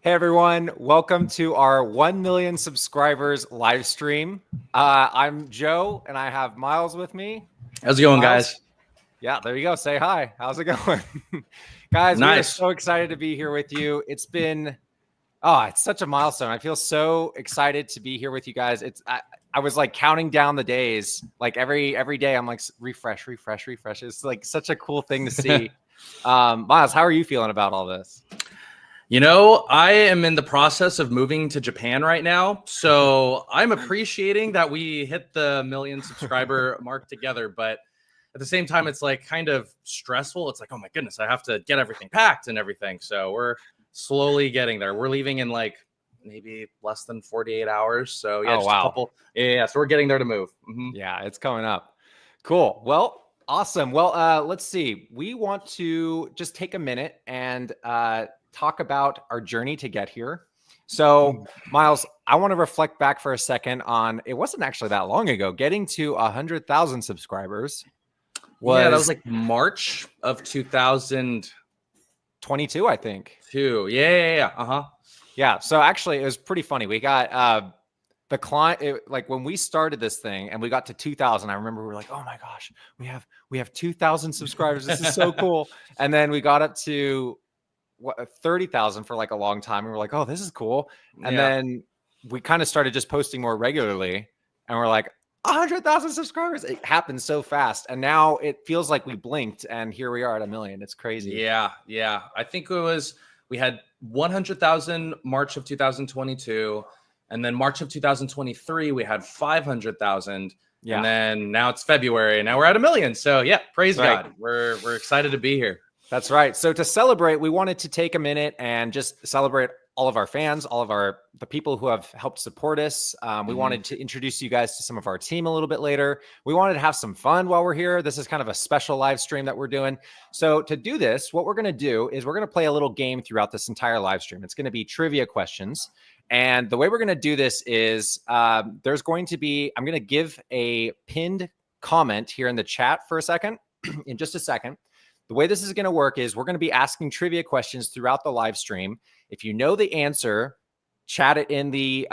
Hey everyone, welcome to our 1 million subscribers live stream. I'm Joe and I have Myles with me. How's it going, Myles? guys? Yeah, there you go. Say hi. How's it going? Guys, we are so excited to be here with you. It's such a milestone. I feel so excited to be here with you guys. I was like counting down the days, like every day I'm like refresh. It's like such a cool thing to see. Myles, how are you feeling about all this? You know, I am in the process of moving to Japan right now, so I'm appreciating that we hit the 1 million subscriber mark together, but at the same time, it's like kind of stressful. It's like, oh my goodness, I have to get everything packed and everything. So we're slowly getting there. We're leaving in like maybe less than 48 hours. So yeah, a couple. Yeah. So we're getting there to move. Yeah, it's coming up. Cool. Well, awesome. Well, let's see. We want to just take a minute and talk about our journey to get here. So, Myles, I want to reflect back for a second on, it wasn't actually that long ago, getting to 100,000 subscribers. That was like March of 2022, I think. Yeah. Yeah. So actually, it was pretty funny. We got the client, like when we started this thing and we got to 2,000, I remember we were like, oh my gosh, we have 2,000 subscribers. This is so cool. And then we got up to 30,000 for like a long time. And we're like, oh, this is cool. And then we kind of started just posting more regularly. And we're like, 100,000 subscribers. It happened so fast. And now it feels like we blinked and here we are at 1 million. It's crazy. Yeah. I think we had 100,000 March of 2022. And then March of 2023, we had 500,000. Yeah. And then now it's February and now we're at 1 million. So yeah, praise God. We're excited to be here. That's right. So to celebrate, we wanted to take a minute and just celebrate all of our fans, all of the people who have helped support us. We wanted to introduce you guys to some of our team a little bit later. We wanted to have some fun while we're here. This is kind of a special live stream that we're doing. So to do this, what we're going to do is we're going to play a little game throughout this entire live stream. It's going to be trivia questions. And the way we're going to do this is I'm going to give a pinned comment here in the chat for a second, in just a second. The way this is going to work is we're going to be asking trivia questions throughout the live stream. If you know the answer, chat it in the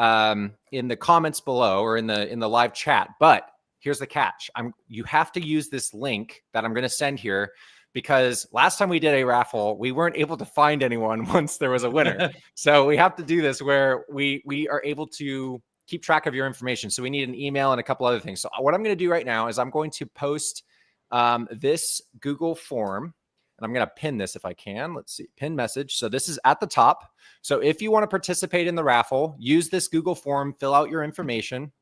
comments below or in the live chat. But here's the catch. You have to use this link that I'm going to send here, because last time we did a raffle, we weren't able to find anyone once there was a winner. So we have to do this where we are able to keep track of your information. So we need an email and a couple other things. So what I'm going to do right now is I'm going to post this Google form, and I'm going to pin this if I can. Let's see, pin message. So this is at the top. So if you want to participate in the raffle, use this Google form, fill out your information.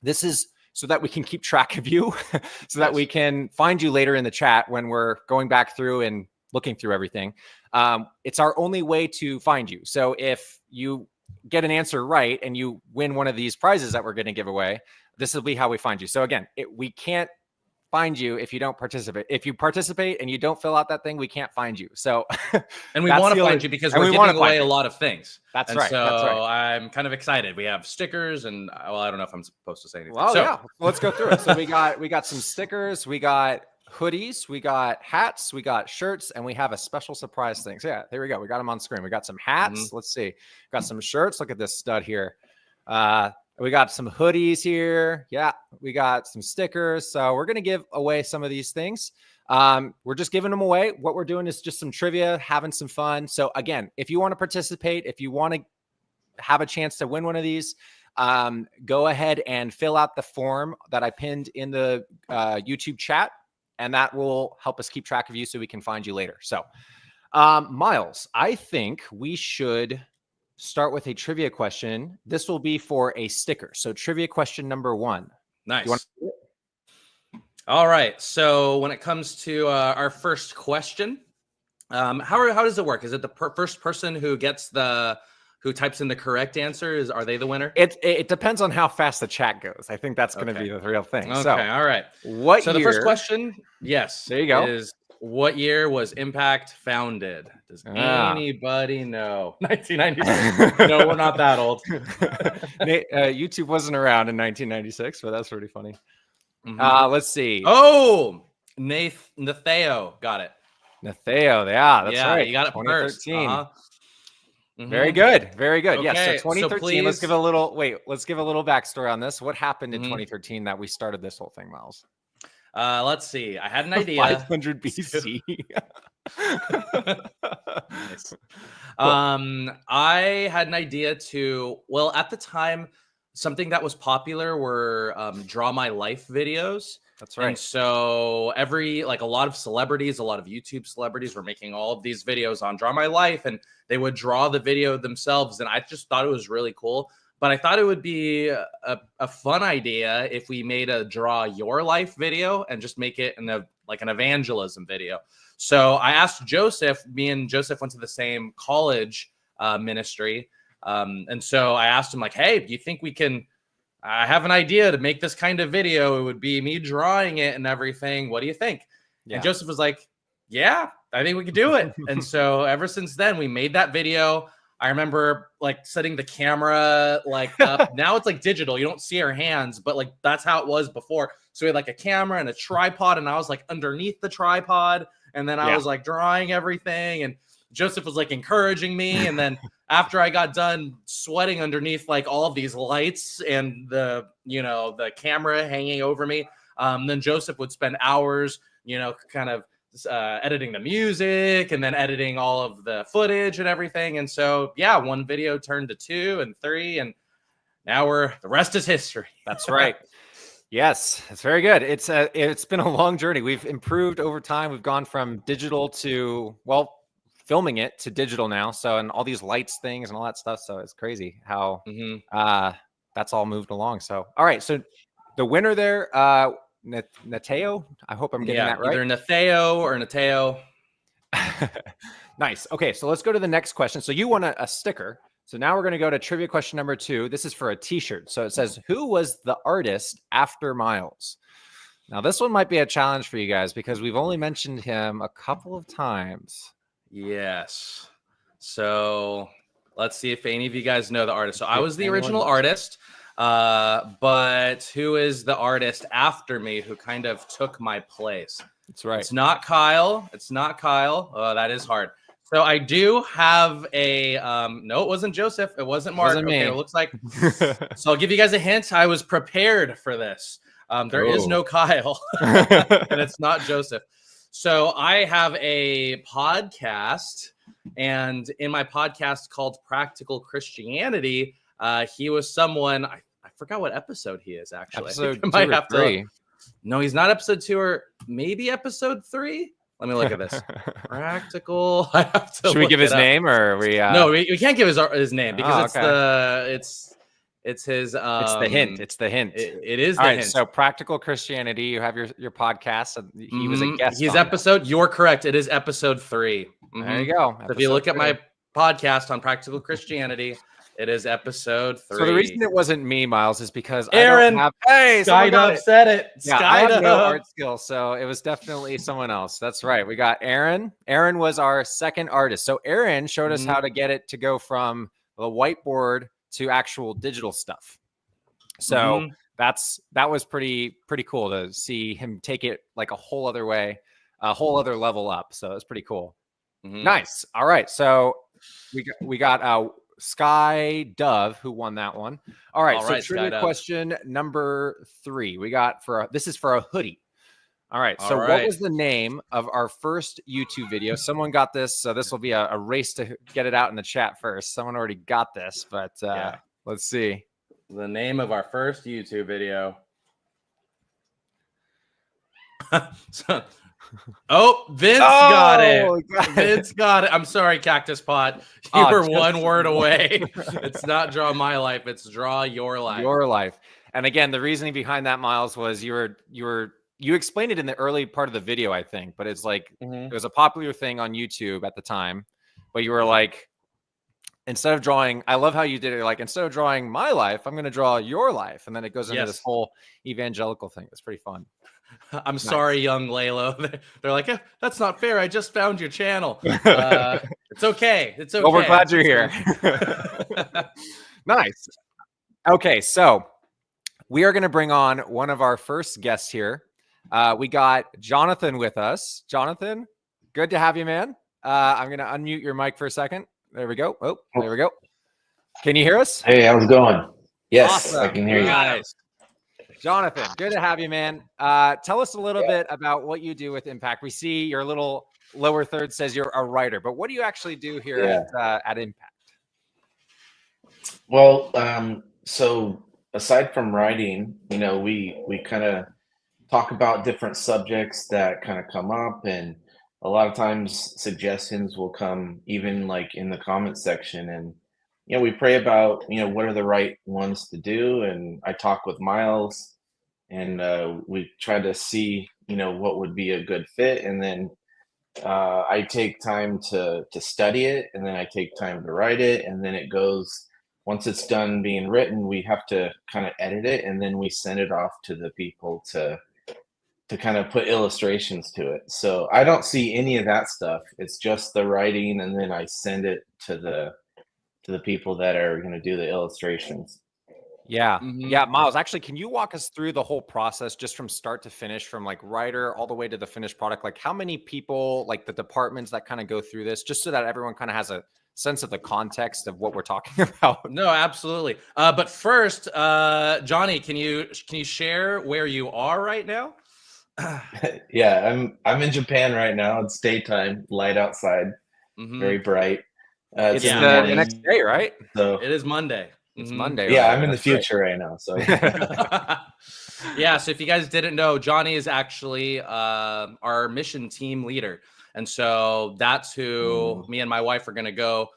This is so that we can keep track of you, so that we can find you later in the chat when we're going back through and looking through everything. It's our only way to find you. So if you get an answer right and you win one of these prizes that we're going to give away, this will be how we find you. So again, we can't find you if you don't participate. If you participate and you don't fill out that thing, we can't find you. So, and we want to find you because we're giving away a lot of things. That's right. So I'm kind of excited. We have stickers, and I don't know if I'm supposed to say anything. Well, yeah, let's go through it. So we got some stickers, we got hoodies, we got hats, we got shirts, and we have a special surprise thing. So yeah, there we go. We got them on screen. We got some hats. Let's see. Got some shirts. Look at this stud here. We got some hoodies here. Yeah, we got some stickers. So we're going to give away some of these things. We're just giving them away. What we're doing is just some trivia, having some fun. So again, if you want to participate, if you want to have a chance to win one of these, go ahead and fill out the form that I pinned in the YouTube chat, and that will help us keep track of you so we can find you later. So Myles, I think we should start with a trivia question. This will be for a sticker. So trivia question number 1. Nice. All right. So when it comes to our first question, how does it work? Is it the first person who gets who types in the correct answer? Are they the winner? It depends on how fast the chat goes. I think that's going to be the real thing. Okay. So, all right. So the first question, yes. There you go. Is what year was Impact founded? Does anybody know? 1996. No, we're not that old. YouTube wasn't around in 1996, but that's pretty funny. Let's see. Oh, Natheo. Got it. Natheo. Yeah, that's right. You got it first. Very good. Very good. Yes. So Okay, so 2013, let's please. give a little, let's give a little backstory on this. What happened in Mhm. 2013 that we started this whole thing, Myles? Let's see. I had an idea. 500 BC. Nice. Cool. I had an idea to, well, at the time, something that was popular were draw my life videos. That's And right. so like a lot of celebrities, a lot of YouTube celebrities were making all of these videos on draw my life, and they would draw the video themselves. And I just thought it was really cool. But I thought it would be a fun idea if we made a draw your life video and just make it like an evangelism video. So I asked Joseph, me and Joseph went to the same college ministry. And so I asked him, like, hey, do you think we can, I have an idea to make this kind of video. It would be me drawing it and everything. What do you think? Yeah. And Joseph was like, yeah, I think we could do it. And so ever since then, we made that video. I remember like setting the camera like up. Now it's like digital. You don't see our hands, but like that's how it was before. So we had like a camera and a tripod, and I was like underneath the tripod. And then I was like drawing everything. And Joseph was like encouraging me. And then after I got done sweating underneath like all of these lights and the camera hanging over me, then Joseph would spend hours, kind of editing the music and then editing all of the footage and everything. And so, yeah, one video turned to 2 and 3, and now the rest is history. That's right. Yes, it's very good. It's been a long journey. We've improved over time. We've gone from digital to, well, filming it to digital now. So, and all these lights things and all that stuff. So it's crazy how that's all moved along. So, all right. So the winner there, Nateo. I hope I'm getting that right. Either Natheo or Nateo. Nice. Okay, so let's go to the next question. So you won a sticker. So now we're going to go to trivia question number 2. This is for a t-shirt. So it says, who was the artist after Myles? Now this one might be a challenge for you guys because we've only mentioned him a couple of times. Yes. So let's see if any of you guys know the artist. So I was the original artist. But who is the artist after me who kind of took my place? That's right. It's not Kyle. It's not Kyle. Oh, that is hard. So I do have a no, it wasn't Joseph. It wasn't Mark. Wasn't me. Okay, it looks like. So I'll give you guys a hint. I was prepared for this. There is no Kyle, and it's not Joseph. So I have a podcast, and in my podcast called Practical Christianity, he was someone, I forgot what episode he is actually. Episode 2 might or have 3. To, no, he's not episode 2 or maybe episode 3. Let me look at this. Practical. I have to. Should we give his name or we? No, we can't give his name because it's his. It's the hint. It's the hint. It is the the hint. hint. So Practical Christianity. You have your podcast. And he was a guest. His episode. You're correct. It is episode 3. There you go. So if you look at my podcast on Practical Christianity, it is episode 3. So the reason it wasn't me, Myles, is because Aaron, Skydub said it. Yeah, I have no art skill, so it was definitely someone else. That's right. We got Aaron. Aaron was our second artist. So Aaron showed us how to get it to go from the whiteboard to actual digital stuff. So that was pretty cool to see him take it like a whole other way, a whole other level up. So it's pretty cool. Nice. All right. So we got Sky Dove who won that one. All right. So trivia question number 3. We got this is for a hoodie. All right. So what was the name of our first YouTube video? Someone got this. So this will be a race to get it out in the chat first. Someone already got this, but let's see. The name of our first YouTube video. Vince got it. Vince got it. I'm sorry, Cactus Pot. You were one word away. It's not draw my life. It's draw your life. Your life. And again, the reasoning behind that, Myles, was you explained it in the early part of the video, I think, but it's like it was a popular thing on YouTube at the time. But you were like, instead of drawing, I love how you did it. Like, instead of drawing my life, I'm going to draw your life. And then it goes into this whole evangelical thing. It's pretty fun. I'm sorry, young Lalo. They're like, that's not fair. I just found your channel. It's okay. It's okay. Well, we're glad you're here. Nice. Okay, so we are going to bring on one of our first guests here. We got Jonathan with us. Jonathan, good to have you, man. I'm going to unmute your mic for a second. there we go. Oh, there we go. Can you hear us? Hey, how's it going? Yes, I Awesome. can hear you. Nice. Jonathan, good to have you, man. Tell us a little bit about what you do with Impact. We see your little lower third says you're a writer, but what do you actually do here at Impact? Well, so aside from writing, we kind of talk about different subjects that kind of come up, and a lot of times suggestions will come even like in the comment section, and we pray about what are the right ones to do, and I talk with Myles, and we try to see what would be a good fit, and then I take time to study it, and then I take time to write it, and then it goes. Once it's done being written, we have to kind of edit it, and then we send it off to the people to kind of put illustrations to it. So I don't see any of that stuff. It's just the writing, and then I send it to the people that are going to do the illustrations. Yeah. Yeah. Myles, actually, can you walk us through the whole process just from start to finish, from like writer all the way to the finished product? Like how many people, like the departments that kind of go through this, just so that everyone kind of has a sense of the context of what we're talking about? No, absolutely. But first, Johnny, can you share where you are right now? Yeah, I'm in Japan right now. It's daytime, light outside, very bright. It's the next day, right? So it is Monday. It's Monday. Yeah, right? I'm in the future right now. So yeah. So if you guys didn't know, Johnny is actually our mission team leader, and so that's who me and my wife are going to go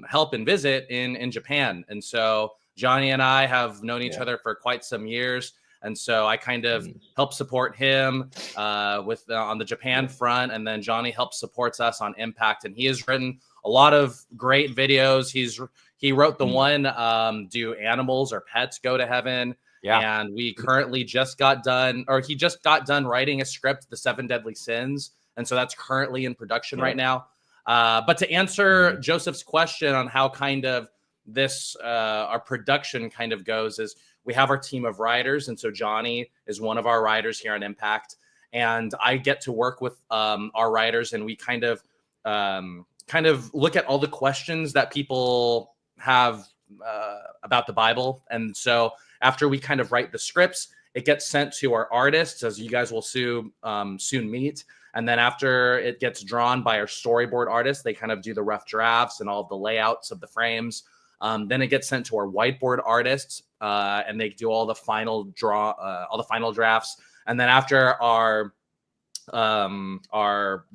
help and visit in Japan. And so Johnny and I have known each other for quite some years. And so I kind of help support him with on the Japan front, and then Johnny helps supports us on Impact. And he has written a lot of great videos. He wrote the one "Do Animals or Pets Go to Heaven?" Yeah. And we currently just got done, or he just got done writing a script, "The 7 Deadly Sins," and so that's currently in production right now. But to answer Joseph's question on how kind of this our production kind of goes is, we have our team of writers, and so Johnny is one of our writers here on Impact, and I get to work with our writers, and we kind of look at all the questions that people have about the Bible. And so after we kind of write the scripts, it gets sent to our artists, as you guys will soon meet. And then after it gets drawn by our storyboard artists, they kind of do the rough drafts and all of the layouts of the frames. Then it gets sent to our whiteboard artists, and they do all the final drafts. And then after the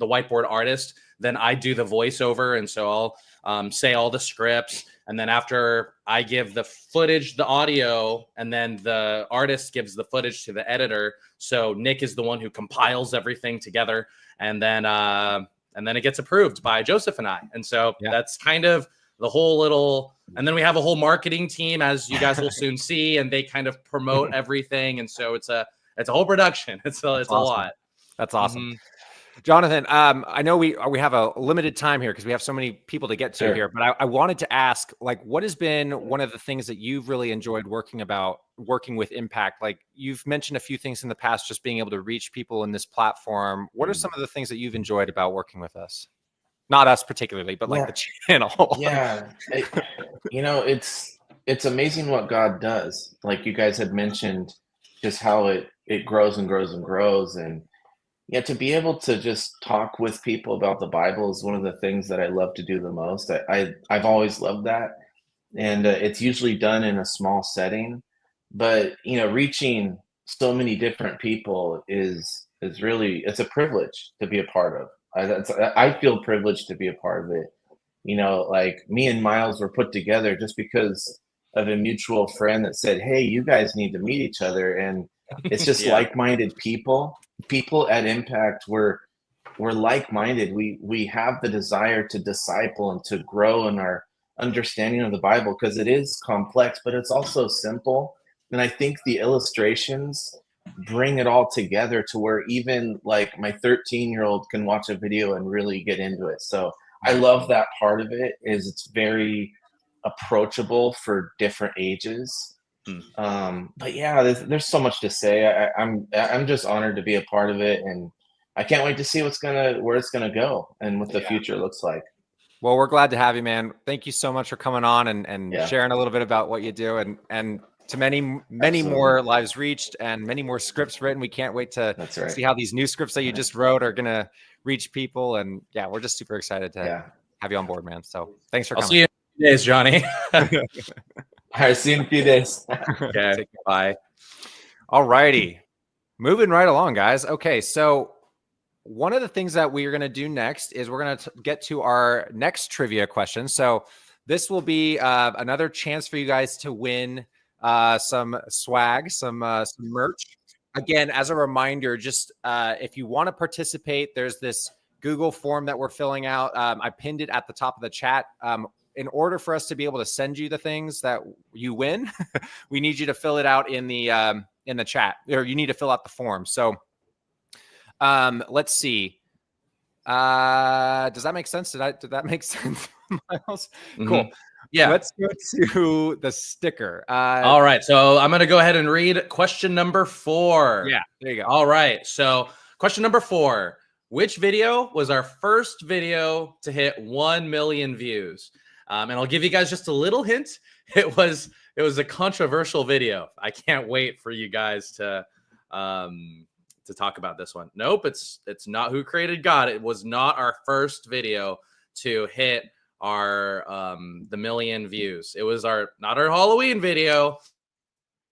whiteboard artist, then I do the voiceover, and so I'll say all the scripts. And then after I give the footage, the audio, and then the artist gives the footage to the editor. So Nick is the one who compiles everything together, and then it gets approved by Joseph and I. And so that's kind of the whole little. And then we have a whole marketing team, as you guys will soon see, and they kind of promote everything. And so it's a whole production. It's a lot. That's awesome. Jonathan, I know we have a limited time here because we have so many people to get to here, but I wanted to ask, like, what has been one of the things that you've really enjoyed working with Impact? Like, you've mentioned a few things in the past, just being able to reach people in this platform. What are some of the things that you've enjoyed about working with us? Not us particularly, but like the channel. Yeah. It's amazing what God does. Like you guys had mentioned, just how it grows and grows and grows. And to be able to just talk with people about the Bible is one of the things that I love to do the most. I've always loved that. And it's usually done in a small setting, but reaching so many different people is really, it's a privilege to be a part of. I feel privileged to be a part of it. Like me and Myles were put together just because of a mutual friend that said, "Hey, you guys need to meet each other." And it's just like-minded people at Impact. We're like-minded. We have the desire to disciple and to grow in our understanding of the Bible, because it is complex, but it's also simple. And I think the illustrations bring it all together to where even like my 13-year-old can watch a video and really get into it. So I love that part of it, is it's very approachable for different ages. But yeah, there's so much to say. I'm just honored to be a part of it, and I can't wait to see where it's gonna go and what the future looks like. Well, we're glad to have you, man. Thank you so much for coming on and Yeah. sharing a little bit about what you do, and to many Absolutely. more lives reached and many more scripts written. We can't wait to That's right. see how these new scripts that you just wrote are gonna reach people. And yeah, we're just super excited to have you on board, man. So thanks for I'll coming. see you in a few days, Johnny. All right, see you in a few days. Okay, bye. All righty. Moving right along, guys. Okay, so one of the things that we are going to do next is we're going to get to our next trivia question. So this will be another chance for you guys to win some swag, some merch. Again, as a reminder, just if you want to participate, there's this Google form that we're filling out. I pinned it at the top of the chat. In order for us to be able to send you the things that you win, we need you to fill it out in the chat, or you need to fill out the form. So let's see. Does that make sense? Did that make sense, Myles? Mm-hmm. Cool. Yeah. Let's go to the sticker. All right. So I'm going to go ahead and read question number 4. Yeah, there you go. All right. So question number 4. Which video was our first video to hit 1 million views? And I'll give you guys just a little hint. It was a controversial video. I can't wait for you guys to talk about this one. Nope, it's not Who Created God. It was not our first video to hit our the 1 million views. It was not our Halloween video.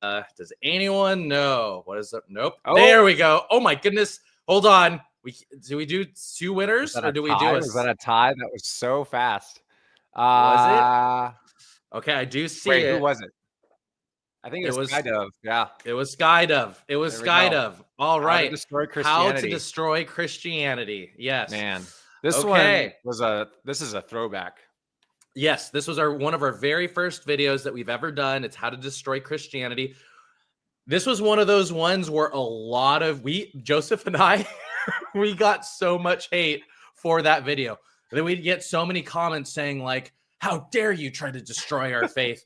Does anyone know what is it? Nope. Oh. There we go. Oh my goodness. Hold on. Do we do 2 winners or do we do Was that a tie? That was so fast. Was it? Okay, I do see it. Who was it? I think it was Skydove. Yeah. It was Skydove. It was Skydove. All right. How to destroy Christianity. Yes. Man. This one this is a throwback. Yes, this was one of our very first videos that we've ever done. It's how to destroy Christianity. This was one of those ones where Joseph and I, we got so much hate for that video. Then we'd get so many comments saying like, how dare you try to destroy our faith?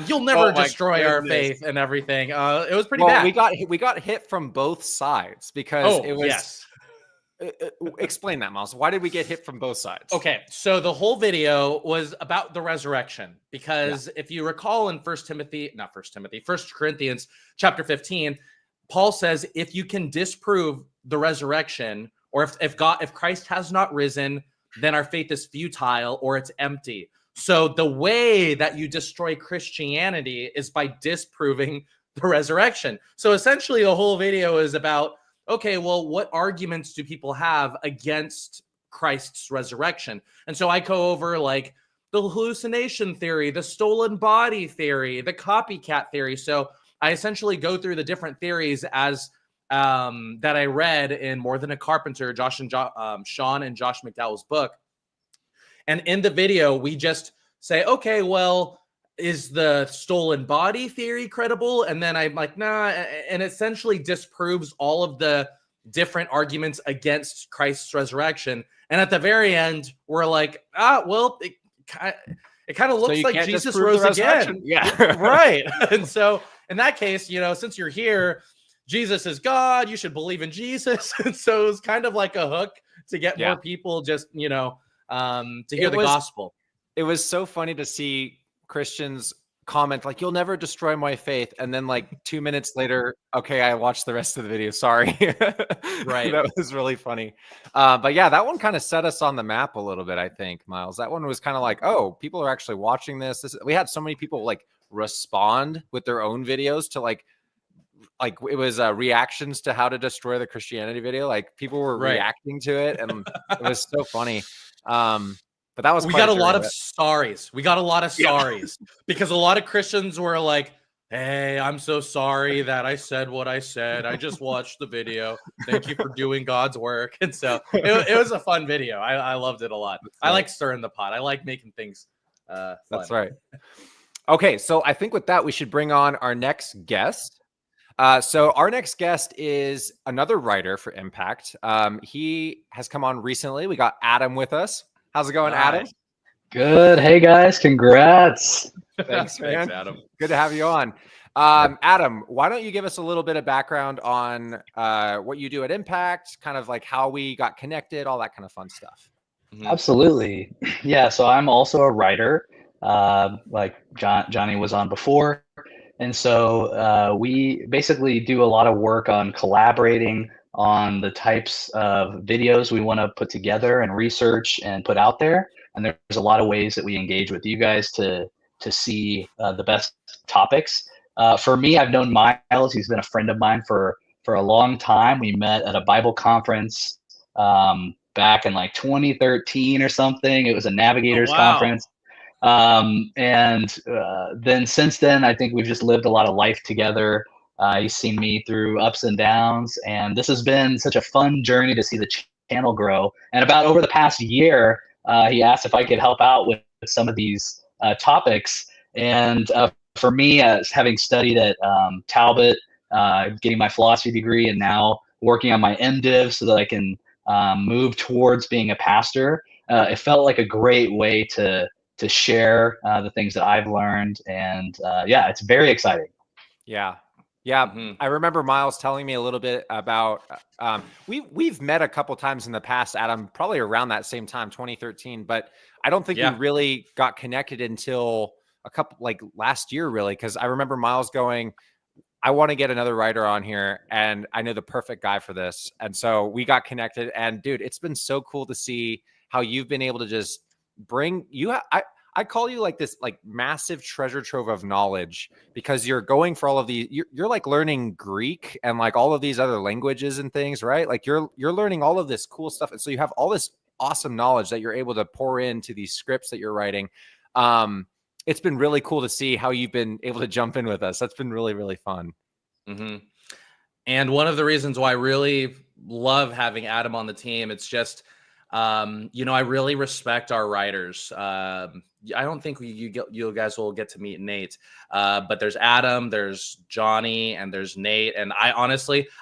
You'll never destroy our faith and everything. It was pretty bad. We got hit from both sides because it was. Yes. Explain that, Myles. Why did we get hit from both sides? Okay, so the whole video was about the resurrection because if you recall in 1 Corinthians chapter 15, Paul says if you can disprove the resurrection, or if Christ has not risen, then our faith is futile or it's empty. So the way that you destroy Christianity is by disproving the resurrection. So essentially the whole video is about, okay, well, what arguments do people have against Christ's resurrection? And so I go over like the hallucination theory, the stolen body theory, the copycat theory. So I essentially go through the different theories as that I read in More Than a Carpenter, Sean and Josh McDowell's book. And in the video, we just say, okay, well, is the stolen body theory credible? And then I'm like, nah, and essentially disproves all of the different arguments against Christ's resurrection. And at the very end, we're like, well, it kind of looks like Jesus rose again. Yeah. Right. And so in that case, since you're here, Jesus is God, you should believe in Jesus. And so it was kind of like a hook to get more people just, to hear the gospel. It was so funny to see Christians comment like, you'll never destroy my faith. And then like 2 minutes later, okay, I watched the rest of the video. Sorry. Right. That was really funny. But yeah, that one kind of set us on the map a little bit, I think, Myles. That one was kind of like, oh, people are actually watching this. We had so many people like respond with their own videos to like it was reactions to how to destroy the Christianity video. Like people were reacting to it, and it was so funny. But that was we got a lot of sorries. We got a lot of sorries because a lot of Christians were like, hey, I'm so sorry that I said what I said. I just watched the video. Thank you for doing God's work. And so it was a fun video. I loved it a lot. I like stirring the pot. I like making things fun. That's right. Okay, so I think with that, we should bring on our next guest. So our next guest is another writer for Impact. He has come on recently. We got Adam with us. How's it going, Adam? Good. Hey, guys. Congrats. Thanks, man. Thanks, Adam. Good to have you on. Adam, why don't you give us a little bit of background on what you do at Impact, kind of like how we got connected, all that kind of fun stuff. Absolutely. Yeah, so I'm also a writer, like Johnny was on before. And so we basically do a lot of work on collaborating on the types of videos we want to put together and research and put out there. And there's a lot of ways that we engage with you guys to see the best topics. For me, I've known Myles. He's been a friend of mine for a long time. We met at a Bible conference back in like 2013 or something. It was a navigators conference. And then since then, I think we've just lived a lot of life together. He's seen me through ups and downs, and this has been such a fun journey to see the channel grow. And about over the past year, he asked if I could help out with some of these topics. And for me, as having studied at Talbot, getting my philosophy degree, and now working on my MDiv so that I can move towards being a pastor, it felt like a great way to share the things that I've learned. And yeah, it's very exciting. Yeah. I remember Myles telling me a little bit about, we've met a couple times in the past, Adam, probably around that same time, 2013, but I don't think we really got connected until a couple, like last year, really. Cause I remember Myles going, I want to get another writer on here, and I know the perfect guy for this. And so we got connected, and dude, it's been so cool to see how you've been able to just bring you. I call you like this, like massive treasure trove of knowledge, because you're going for all of these, you're like learning Greek and like all of these other languages and things, right? Like you're learning all of this cool stuff. And so you have all this awesome knowledge that you're able to pour into these scripts that you're writing. It's been really cool to see how you've been able to jump in with us. That's been really, really fun. And one of the reasons why I really love having Adam on the team, it's just, I really respect our writers. I don't think you guys will get to meet Nate, but there's Adam, there's Johnny, and there's Nate. And I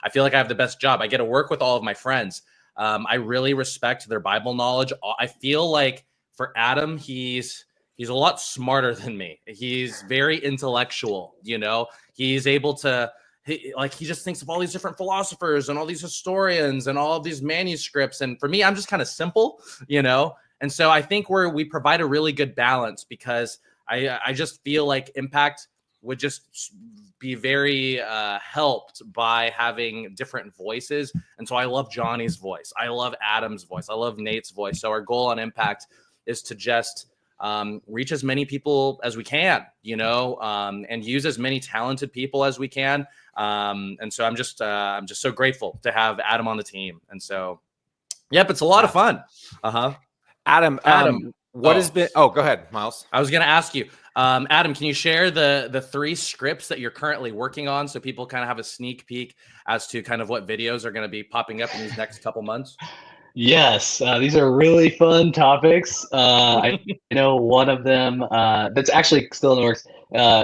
feel like I have the best job. I get to work with all of my friends. I really respect their Bible knowledge. I feel like for Adam, he's a lot smarter than me. He's very intellectual, he's able to, he just thinks of all these different philosophers and all these historians and all of these manuscripts. And for me, I'm just kind of simple, And so I think we provide a really good balance, because I just feel like Impact would just be very helped by having different voices. And so I love Johnny's voice. I love Adam's voice. I love Nate's voice. So our goal on Impact is to just reach as many people as we can, and use as many talented people as we can. And so I'm just so grateful to have Adam on the team. And so, yep, it's a lot of fun. Adam, what has been, go ahead, Myles. I was going to ask you, Adam, can you share the 3 scripts that you're currently working on, so people kind of have a sneak peek as to kind of what videos are going to be popping up in these next couple months? Yes, these are really fun topics. I know one of them that's actually still in the works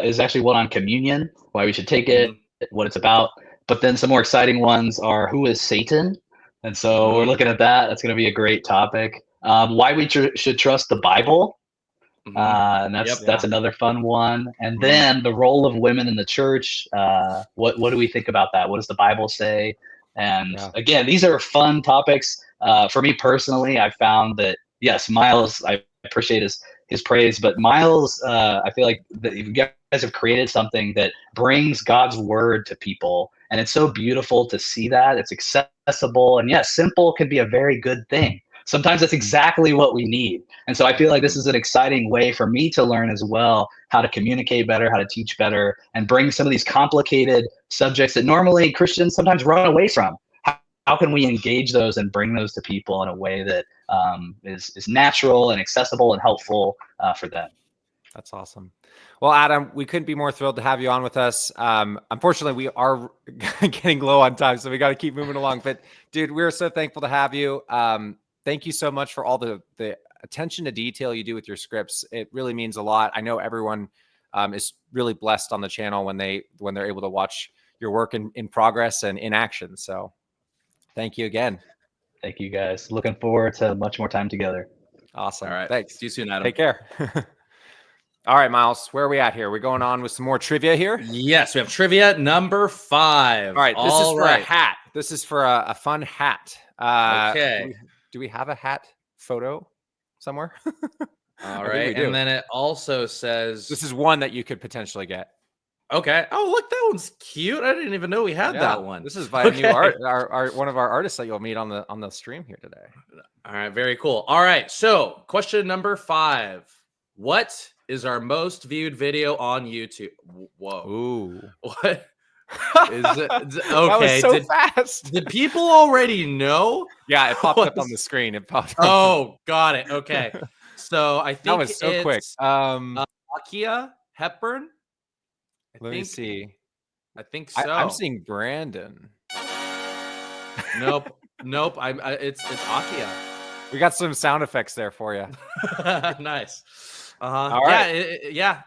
is actually one on communion, why we should take it, what it's about. But then some more exciting ones are who is Satan? And so we're looking at that. That's going to be a great topic. Why we should trust the Bible. And that's another fun one. And then the role of women in the church. What do we think about that? What does the Bible say? And again, these are fun topics. For me personally, I found that, yes, Myles, I appreciate his praise, but Myles, I feel like that you guys have created something that brings God's word to people. And it's so beautiful to see that. It's accessible. And yes, simple can be a very good thing. Sometimes that's exactly what we need. And so I feel like this is an exciting way for me to learn as well, how to communicate better, how to teach better, and bring some of these complicated subjects that normally Christians sometimes run away from. How can we engage those and bring those to people in a way that is natural and accessible and helpful for them? That's awesome. Well, Adam, we couldn't be more thrilled to have you on with us. Unfortunately, we are getting low on time, so we got to keep moving along. But dude, we're so thankful to have you. Thank you so much for all the attention to detail you do with your scripts. It really means a lot. I know everyone is really blessed on the channel when they're able to watch your work in progress and in action. So thank you again. Thank you, guys. Looking forward to much more time together. Awesome. All right. Thanks. See you soon, Adam. Take care. All right, Myles, where are we at here? We're going on with some more trivia here? Yes, we have trivia number 5. All right, this is for a hat. This is for a fun hat. Okay. Do we have a hat photo? somewhere? All I think we right. do. And then it also says This is one that you could potentially get. okay. Oh, look, that one's cute. I didn't even know we had that one. This is by a new art, one of our artists that you'll meet on the stream here today. All right, very cool. All right, so question number 5. What is our most viewed video on YouTube? Whoa. Ooh. What is it? Okay. That was so fast. Did people already know? Yeah, it popped up on the screen. It popped up. Oh, got it. Okay. So I think that was so quick. Akia Hepburn. Let me see. I think so. I'm seeing Brandon. Nope. It's Akia. We got some sound effects there for you. Nice. All right.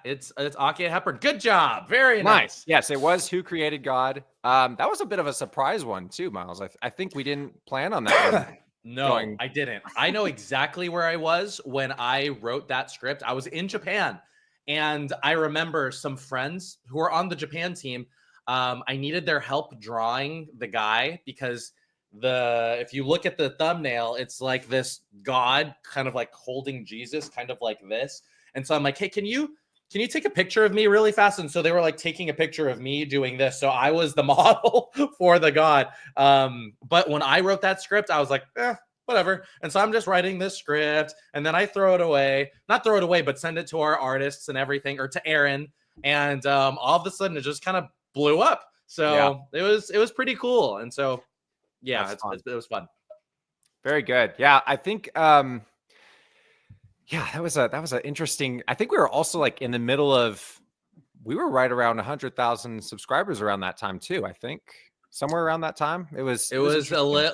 It's Akia Hepburn. Good job. Very nice. Yes, it was Who Created God. That was a bit of a surprise one too, Myles. I think we didn't plan on that one. No, I didn't. I know exactly where I was when I wrote that script. I was in Japan, and I remember some friends who were on the Japan team. I needed their help drawing the guy because if you look at the thumbnail, it's like this God kind of like holding Jesus, kind of like this. And so I'm like, hey, can you take a picture of me really fast? And so they were like taking a picture of me doing this. So I was the model for the God. But when I wrote that script, I was like, whatever. And so I'm just writing this script and then I throw it away, not throw it away, but send it to our artists and everything, or to Aaron. And all of a sudden it just kind of blew up. So it was pretty cool. And so, yeah, it was fun. Very good. Yeah, I think that was an interesting. I think we were also like in the middle of, we were right around 100,000 subscribers around that time too. I think somewhere around that time. It was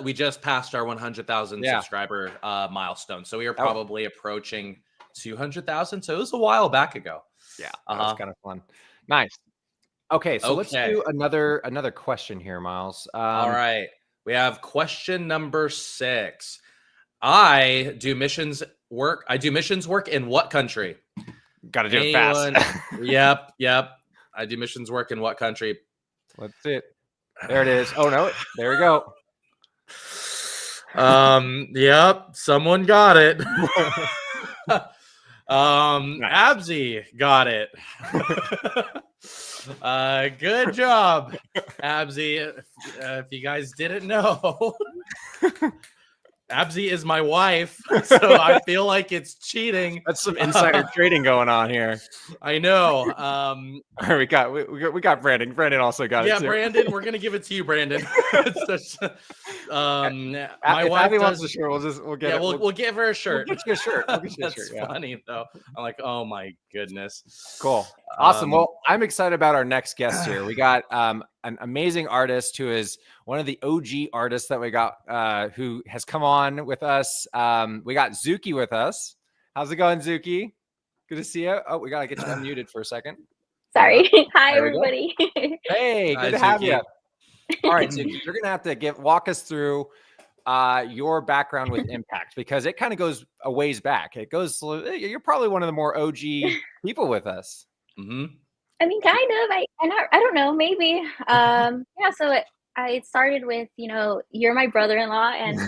we just passed our 100,000 subscriber milestone. So we were probably approaching 200,000. So it was a while back ago. Yeah, that was kind of fun. Nice. Okay, so let's do another question here, Myles. All right. We have question number 6. I do missions work in what country? Got to do it fast. Yep. I do missions work in what country? Let's see it. There it is. Oh no, there we go. Yep, someone got it. Absy got it. Good job, Absy. If you guys didn't know, Absy is my wife, so I feel like it's cheating. That's some insider trading going on here. I know. We got Brandon. Brandon also got it. Yeah, too. Brandon, we're gonna give it to you, Brandon. My if wife Abby wants wants a shirt. We'll get it. We'll give her a shirt. We'll get you a shirt. That's funny though. I'm like, oh my goodness. Cool. Awesome. Well, I'm excited about our next guest here. We got an amazing artist who is one of the OG artists that we got, who has come on with us. We got Zuki with us. How's it going, Zuki? Good to see you. Oh, we got to get you unmuted for a second. Sorry. Hi, everybody. Hey, good to have you. All right, Zuki, you're going to have to walk us through your background with Impact, because it kind of goes a ways back. It goes, you're probably one of the more OG people with us. Mm-hmm. I mean, kind of. I don't know. Maybe. So I started with, you're my brother-in-law, and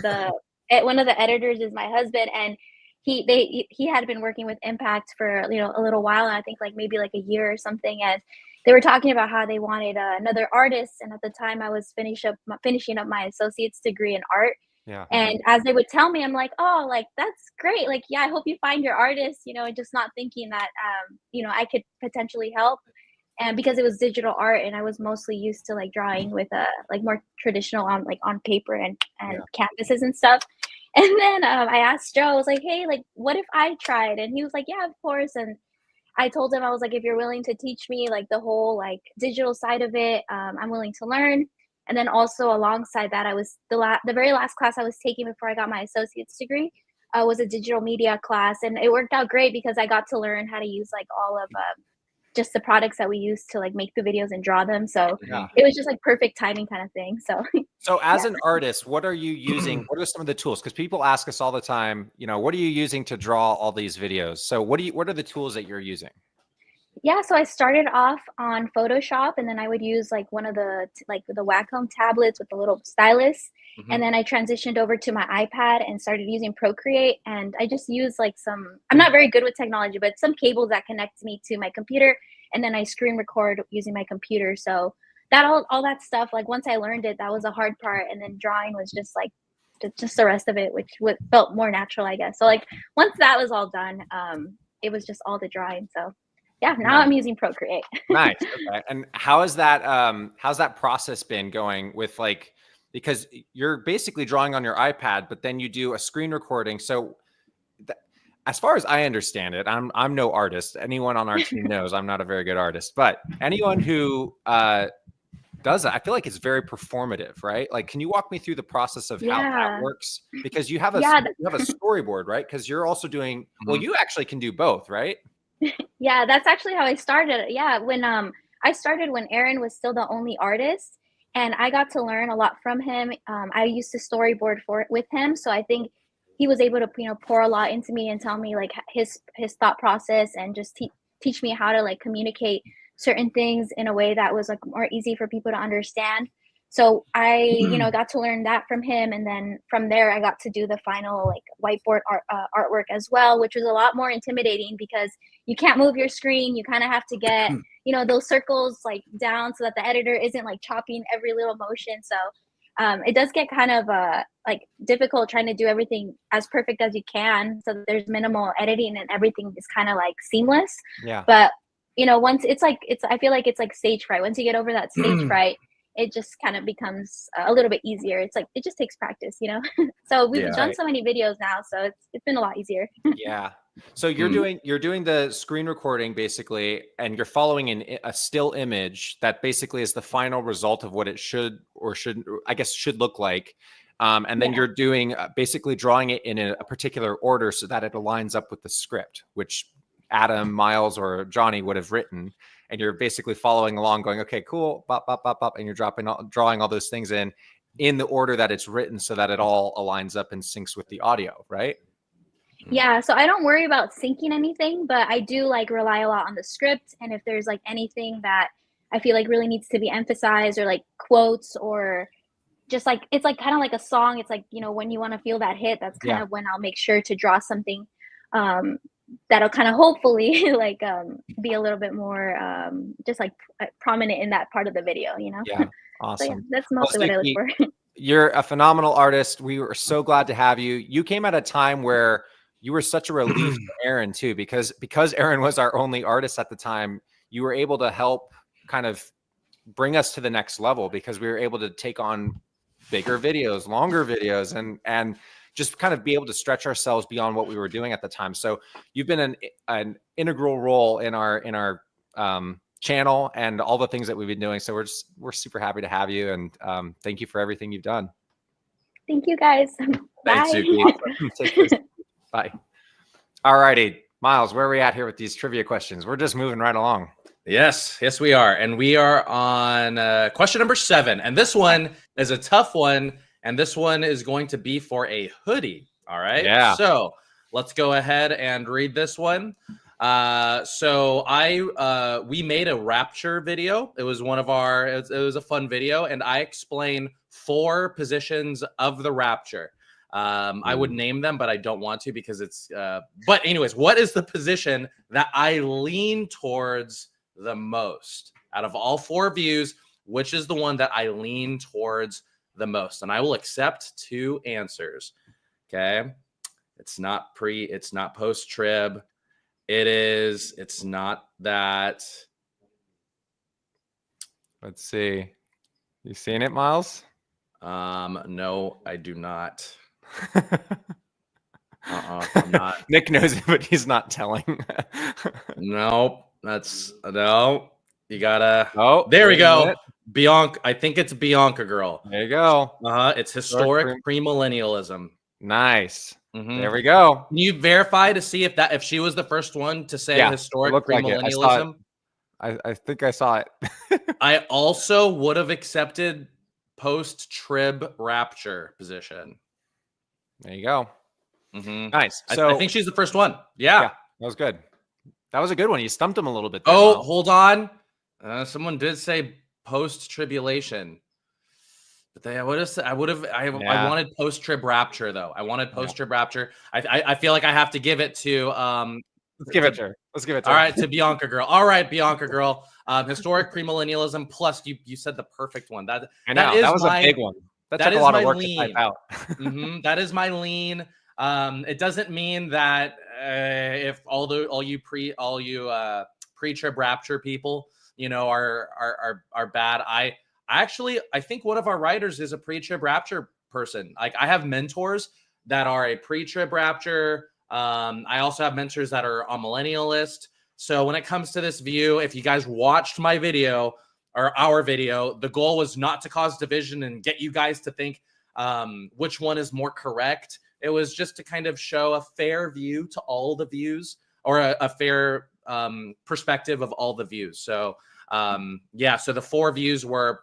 one of the editors is my husband, and he had been working with Impact for a little while, and I think maybe a year or something, and they were talking about how they wanted another artist, and at the time I was finishing up my associate's degree in art. Yeah. And as they would tell me, I'm like, oh, that's great. I hope you find your artist, and just not thinking that, I could potentially help. And because it was digital art and I was mostly used to drawing with more traditional on paper and canvases and stuff. And then I asked Joe, I was like, hey, what if I tried? And he was like, yeah, of course. And I told him, I was like, if you're willing to teach me the whole digital side of it, I'm willing to learn. And then also alongside that, I was the very last class I was taking before I got my associate's degree was a digital media class. And it worked out great because I got to learn how to use all of just the products that we use to make the videos and draw them. So it was just perfect timing kind of thing. So as an artist, what are you using? What are some of the tools? Because people ask us all the time, what are you using to draw all these videos? So what are the tools that you're using? Yeah, so I started off on Photoshop, and then I would use like one of the the Wacom tablets with the little stylus, and Mhm. then I transitioned over to my iPad and started using Procreate, and I just use like I'm not very good with technology, but some cables that connect me to my computer, and then I screen record using my computer. So that all that stuff, like once I learned it, that was a hard part, and then drawing was just like just the rest of it, which felt more natural, I guess. So like once that was all done, it was just all the drawing. So yeah, now Nice. I'm using Procreate. Nice. Okay. And how's that process been going with like, because you're basically drawing on your iPad, but then you do a screen recording. So as far as I understand it, I'm no artist. Anyone on our team knows I'm not a very good artist, but anyone who does that, I feel like it's very performative, right? Like, can you walk me through the process of how that Yeah. works? Because you have a Yeah. storyboard, right? Because you're also doing, well, Mhm. you actually can do both, right? Yeah, that's actually how I started. Yeah, when I started when Aaron was still the only artist, and I got to learn a lot from him. I used to storyboard for with him, so I think he was able to pour a lot into me and tell me like his thought process and just teach me how to like communicate certain things in a way that was like more easy for people to understand. So I, got to learn that from him, and then from there I got to do the final like whiteboard artwork as well, which was a lot more intimidating because you can't move your screen. You kind of have to get, those circles like down so that the editor isn't like chopping every little motion. So it does get kind of like difficult trying to do everything as perfect as you can. So that there's minimal editing and everything is kind of like seamless. Yeah. But once I feel like it's like stage fright. Once you get over that stage fright, it just kind of becomes a little bit easier. It's like it just takes practice. So we've Yeah. done so many videos now, so it's been a lot easier. Yeah. So you're doing the screen recording basically, and you're following a still image that basically is the final result of what it should look like. And then Yeah. you're doing basically drawing it in a particular order so that it aligns up with the script, which Adam, Myles, or Johnny would have written. And you're basically following along going, okay, cool, bop, bop, bop, bop. And you're drawing all those things in the order that it's written so that it all aligns up and syncs with the audio, right? Yeah, so I don't worry about syncing anything, but I do like rely a lot on the script. And if there's like anything that I feel like really needs to be emphasized, or like quotes, or just like it's like kind of like a song. It's like, when you want to feel that hit, that's kind Yeah. of when I'll make sure to draw something that'll kind of hopefully like be a little bit more just like prominent in that part of the video. Yeah. So yeah, Awesome. that's Well, mostly what I look Zuki, for. you're a phenomenal artist. We were so glad to have you. You came at a time where you were such a relief to Aaron too, because Aaron was our only artist at the time. You were able to help kind of bring us to the next level because we were able to take on bigger videos, longer videos, and just kind of be able to stretch ourselves beyond what we were doing at the time. So you've been an integral role in our channel and all the things that we've been doing. So we're super happy to have you, and thank you for everything you've done. Thank you guys. Thanks, Bye. Zuki. Take care. Bye. All righty, Myles, where are we at here with these trivia questions? We're just moving right along. Yes, we are. And we are on question number 7. And this one is a tough one. And this one is going to be for a hoodie. All right. Yeah. So let's go ahead and read this one. So we made a Rapture video. It was it was a fun video. And I explain 4 positions of the Rapture. I would name them, but I don't want to because it's, but anyways, what is the position that I lean towards the most out of all 4 views? Which is the one that I lean towards the most? And I will accept 2 answers. Okay. It's not post trib. It's not that. Let's see. You seen it, Myles? No, I do not. I'm not. Nick knows it, but he's not telling. Nope. No. You gotta. Oh, there we go. Minute. Bianca. I think it's Bianca Girl. There you go. It's historic premillennialism. Nice. Mm-hmm. There we go. Can you verify to see if she was the first one to say historic premillennialism? I think I saw it. I also would have accepted post-trib Rapture position. There you go. Mm-hmm. Nice. So I think she's the first one. Yeah, that was good. That was a good one. You stumped him a little bit there, Oh, Myles. hold on. Someone did say post-tribulation. But I wanted post-trib rapture though. I wanted post-trib rapture. I feel like I have to give it to Let's give it to her. Let's give it to all her. right, to Bianca girl. All right, Bianca girl. Historic premillennialism plus you said the perfect one. That was a big one. That took a lot of work to type out. That is my lean. It doesn't mean that if all you pre-trib rapture people, are bad. I think one of our writers is a pre-trib rapture person. Like I have mentors that are a pre-trib rapture. I also have mentors that are on millennialist. So when it comes to this view, if you guys watched my video or our video, the goal was not to cause division and get you guys to think which one is more correct. It was just to kind of show a fair view to all the views, or a fair perspective of all the views. So so the 4 views were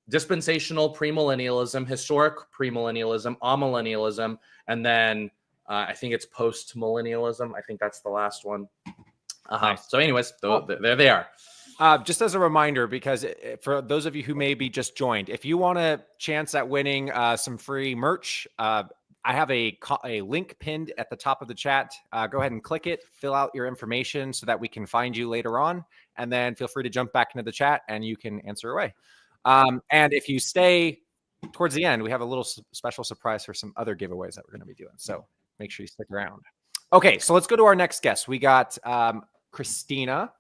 dispensational premillennialism, historic premillennialism, amillennialism, and then I think it's post-millennialism. I think that's the last one. Nice. So anyways, there they are. Just as a reminder, because for those of you who may be just joined, if you want a chance at winning some free merch, I have a link pinned at the top of the chat. Go ahead and click it, fill out your information so that we can find you later on. And then feel free to jump back into the chat and you can answer away. And if you stay towards the end, we have a little special surprise for some other giveaways that we're going to be doing. So make sure you stick around. Okay, so let's go to our next guest. We got Cristina.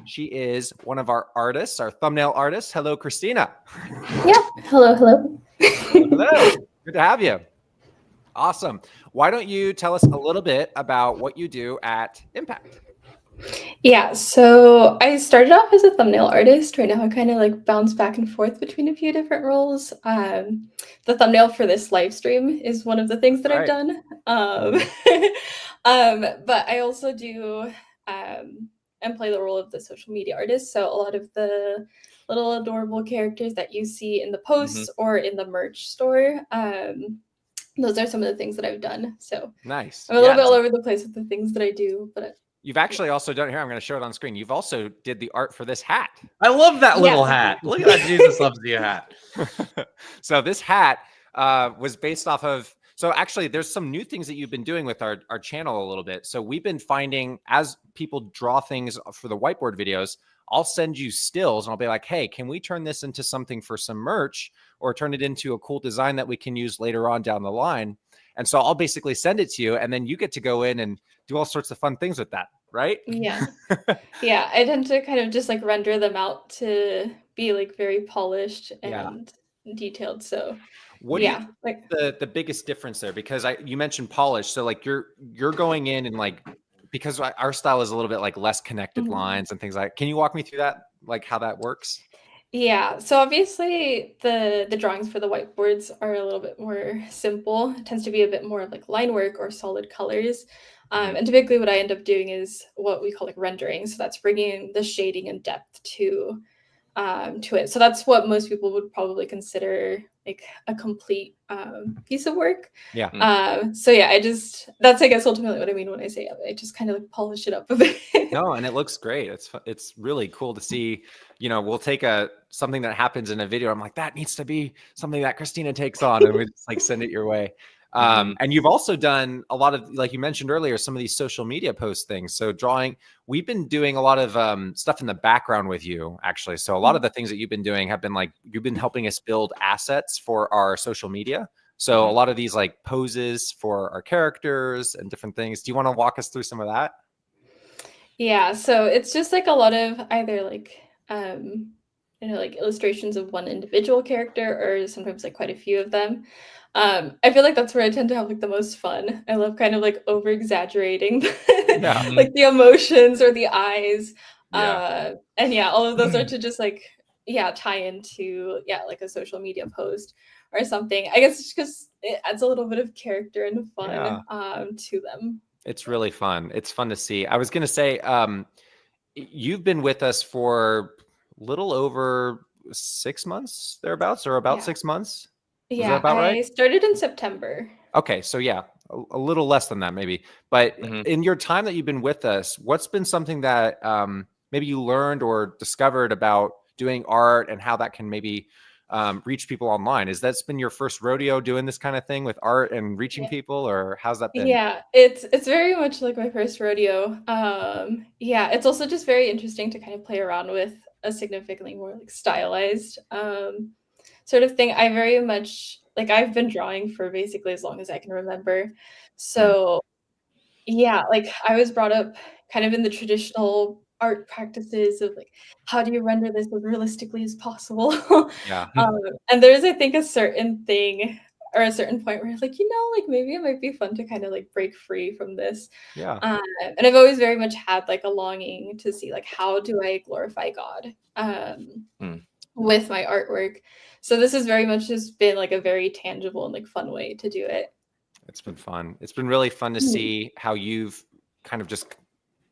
She is one of our artists, our thumbnail artists. Hello, Cristina. Yeah. Hello. Hello. Good to have you. Awesome. Why don't you tell us a little bit about what you do at Impact? Yeah, so I started off as a thumbnail artist. Right now I kind of like bounce back and forth between a few different roles. The thumbnail for this live stream is one of the things that I've done. But I also do and play the role of the social media artist. So a lot of the little adorable characters that you see in the posts or in the merch store, those are some of the things that I've done. So nice. I'm a little bit all over the place with the things that I do, but you've actually also done here. I'm going to show it on screen. You've also did the art for this hat. I love that little hat. Look at that Jesus loves you hat. So this hat was based off of, so actually there's some new things that you've been doing with our channel a little bit. So we've been finding, as people draw things for the whiteboard videos, I'll send you stills and I'll be like, hey, can we turn this into something for some merch, or turn it into a cool design that we can use later on down the line? And so I'll basically send it to you, and then you get to go in and do all sorts of fun things with that, right? Yeah. Yeah, I tend to kind of just like render them out to be like very polished and detailed. So what do you think the biggest difference there? Because you mentioned polish. So like you're going in and like, because our style is a little bit like less connected lines and things like, can you walk me through that? Like how that works? Yeah, so obviously the drawings for the whiteboards are a little bit more simple. It tends to be a bit more like line work or solid colors. And typically what I end up doing is what we call like rendering. So that's bringing the shading and depth to it. So that's what most people would probably consider like a complete piece of work. Yeah. So yeah, that's I guess ultimately what I mean when I say I just kind of like polish it up a bit. No, and it looks great. It's really cool to see. We'll take something that happens in a video. I'm like, that needs to be something that Cristina takes on, and we just like send it your way. And you've also done a lot of, like you mentioned earlier, some of these social media post things. So we've been doing a lot of stuff in the background with you, actually. So a lot of the things that you've been doing have been like, you've been helping us build assets for our social media. So a lot of these like poses for our characters and different things. Do you want to walk us through some of that? Yeah, so it's just like a lot of either like like illustrations of one individual character, or sometimes like quite a few of them. I feel like that's where I tend to have like the most fun. I love kind of like over exaggerating like the emotions or the eyes. And all of those are to just like tie into like a social media post or something. I guess it's because it adds a little bit of character and fun to them. It's really fun. It's fun to see. I was going to say, you've been with us for a little over 6 months, thereabouts, or about 6 months. Yeah, is that about right? I started in September. Okay, so a little less than that maybe. But Mhm. in your time that you've been with us, what's been something that maybe you learned or discovered about doing art and how that can maybe reach people online? Is that's been your first rodeo doing this kind of thing with art and reaching people, or how's that been? Yeah, it's very much like my first rodeo. Yeah, it's also just very interesting to kind of play around with a significantly more like stylized sort of thing. I very much like I've been drawing for basically as long as I can remember. So yeah, like I was brought up kind of in the traditional art practices of like how do you render this as realistically as possible? Yeah. And there's I think a certain thing or a certain point where like, like maybe it might be fun to kind of like break free from this. Yeah. And I've always very much had like a longing to see like how do I glorify God with my artwork. So this has very much just been like a very tangible and like fun way to do it. It's been fun. It's been really fun to see how you've kind of just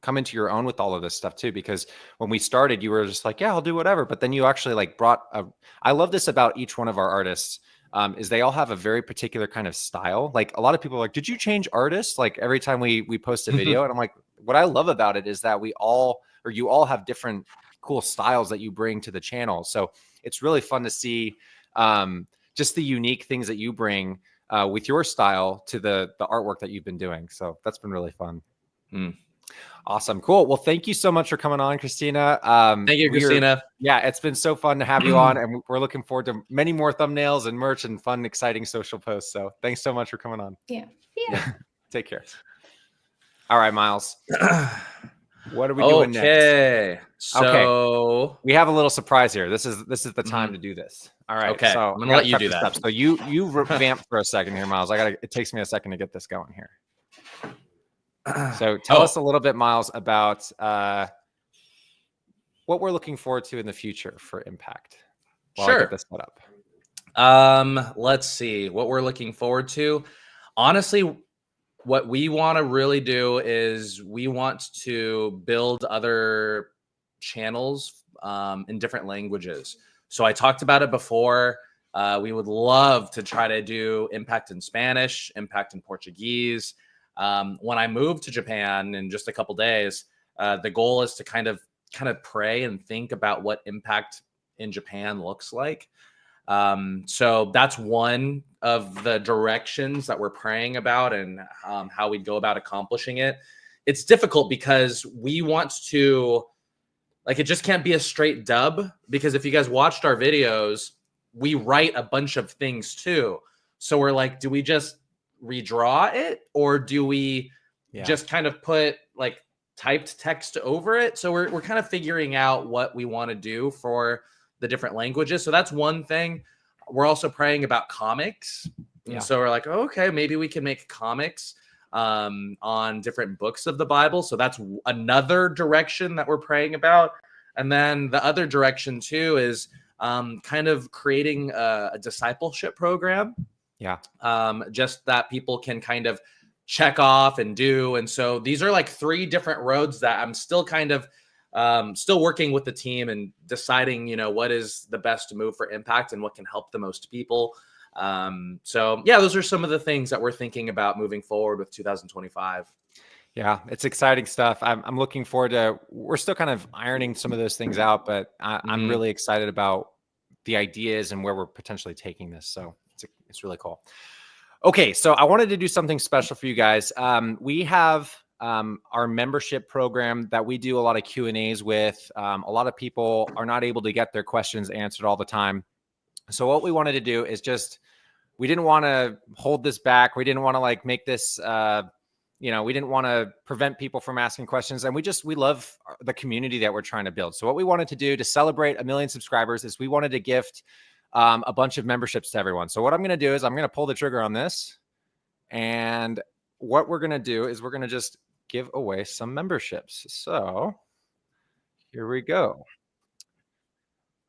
come into your own with all of this stuff too, because when we started, you were just like, yeah, I'll do whatever. But then you actually like I love this about each one of our artists, is they all have a very particular kind of style. Like a lot of people are like, did you change artists? Like every time we post a video, and I'm like, what I love about it is that you all have different cool styles that you bring to the channel. So it's really fun to see just the unique things that you bring with your style to the artwork that you've been doing. So that's been really fun. Awesome. Cool. Well, thank you so much for coming on, Cristina. Thank you, Cristina. Yeah, it's been so fun to have you on, and we're looking forward to many more thumbnails and merch and fun, exciting social posts. So thanks so much for coming on. Yeah. Take care. All right, Myles. What are we doing next? Okay. So we have a little surprise here. This is the time to do this. All right. Okay. So I'm gonna let you do that. Up. So you revamp for a second here, Myles. It takes me a second to get this going here. So tell us a little bit, Myles, about what we're looking forward to in the future for Impact. While I get this set up. Let's see what we're looking forward to. Honestly, what we want to really do is we want to build other channels in different languages. So I talked about it before. We would love to try to do Impact in Spanish, Impact in Portuguese. When I move to Japan in just a couple days, the goal is to kind of pray and think about what Impact in Japan looks like. So that's one of the directions that we're praying about and how we'd go about accomplishing it. It's difficult because we want to, like, it just can't be a straight dub, because if you guys watched our videos, we write a bunch of things too. So we're like, do we just redraw it, or do we just kind of put like typed text over it? So we're kind of figuring out what we want to do for the different languages. So that's one thing. We're also praying about comics. And so we're like, okay, maybe we can make comics on different books of the Bible. So that's another direction that we're praying about. And then the other direction too is kind of creating a discipleship program. Just that people can kind of check off and do. And so these are like 3 different roads that I'm still kind of still working with the team and deciding, what is the best move for Impact and what can help the most people. So yeah, those are some of the things that we're thinking about moving forward with 2025. Yeah, it's exciting stuff. I'm looking forward to, we're still kind of ironing some of those things out, but I'm really excited about the ideas and where we're potentially taking this. So it's really cool. Okay, so I wanted to do something special for you guys. We have our membership program that we do a lot of Q&As with. A lot of people are not able to get their questions answered all the time. So what we wanted to do is we didn't want to hold this back. We didn't want to like make this, we didn't want to prevent people from asking questions. And we love the community that we're trying to build. So what we wanted to do to celebrate 1 million subscribers is we wanted to gift a bunch of memberships to everyone. So what I'm going to do is I'm going to pull the trigger on this. And what we're going to do is we're going to just give away some memberships. So here we go.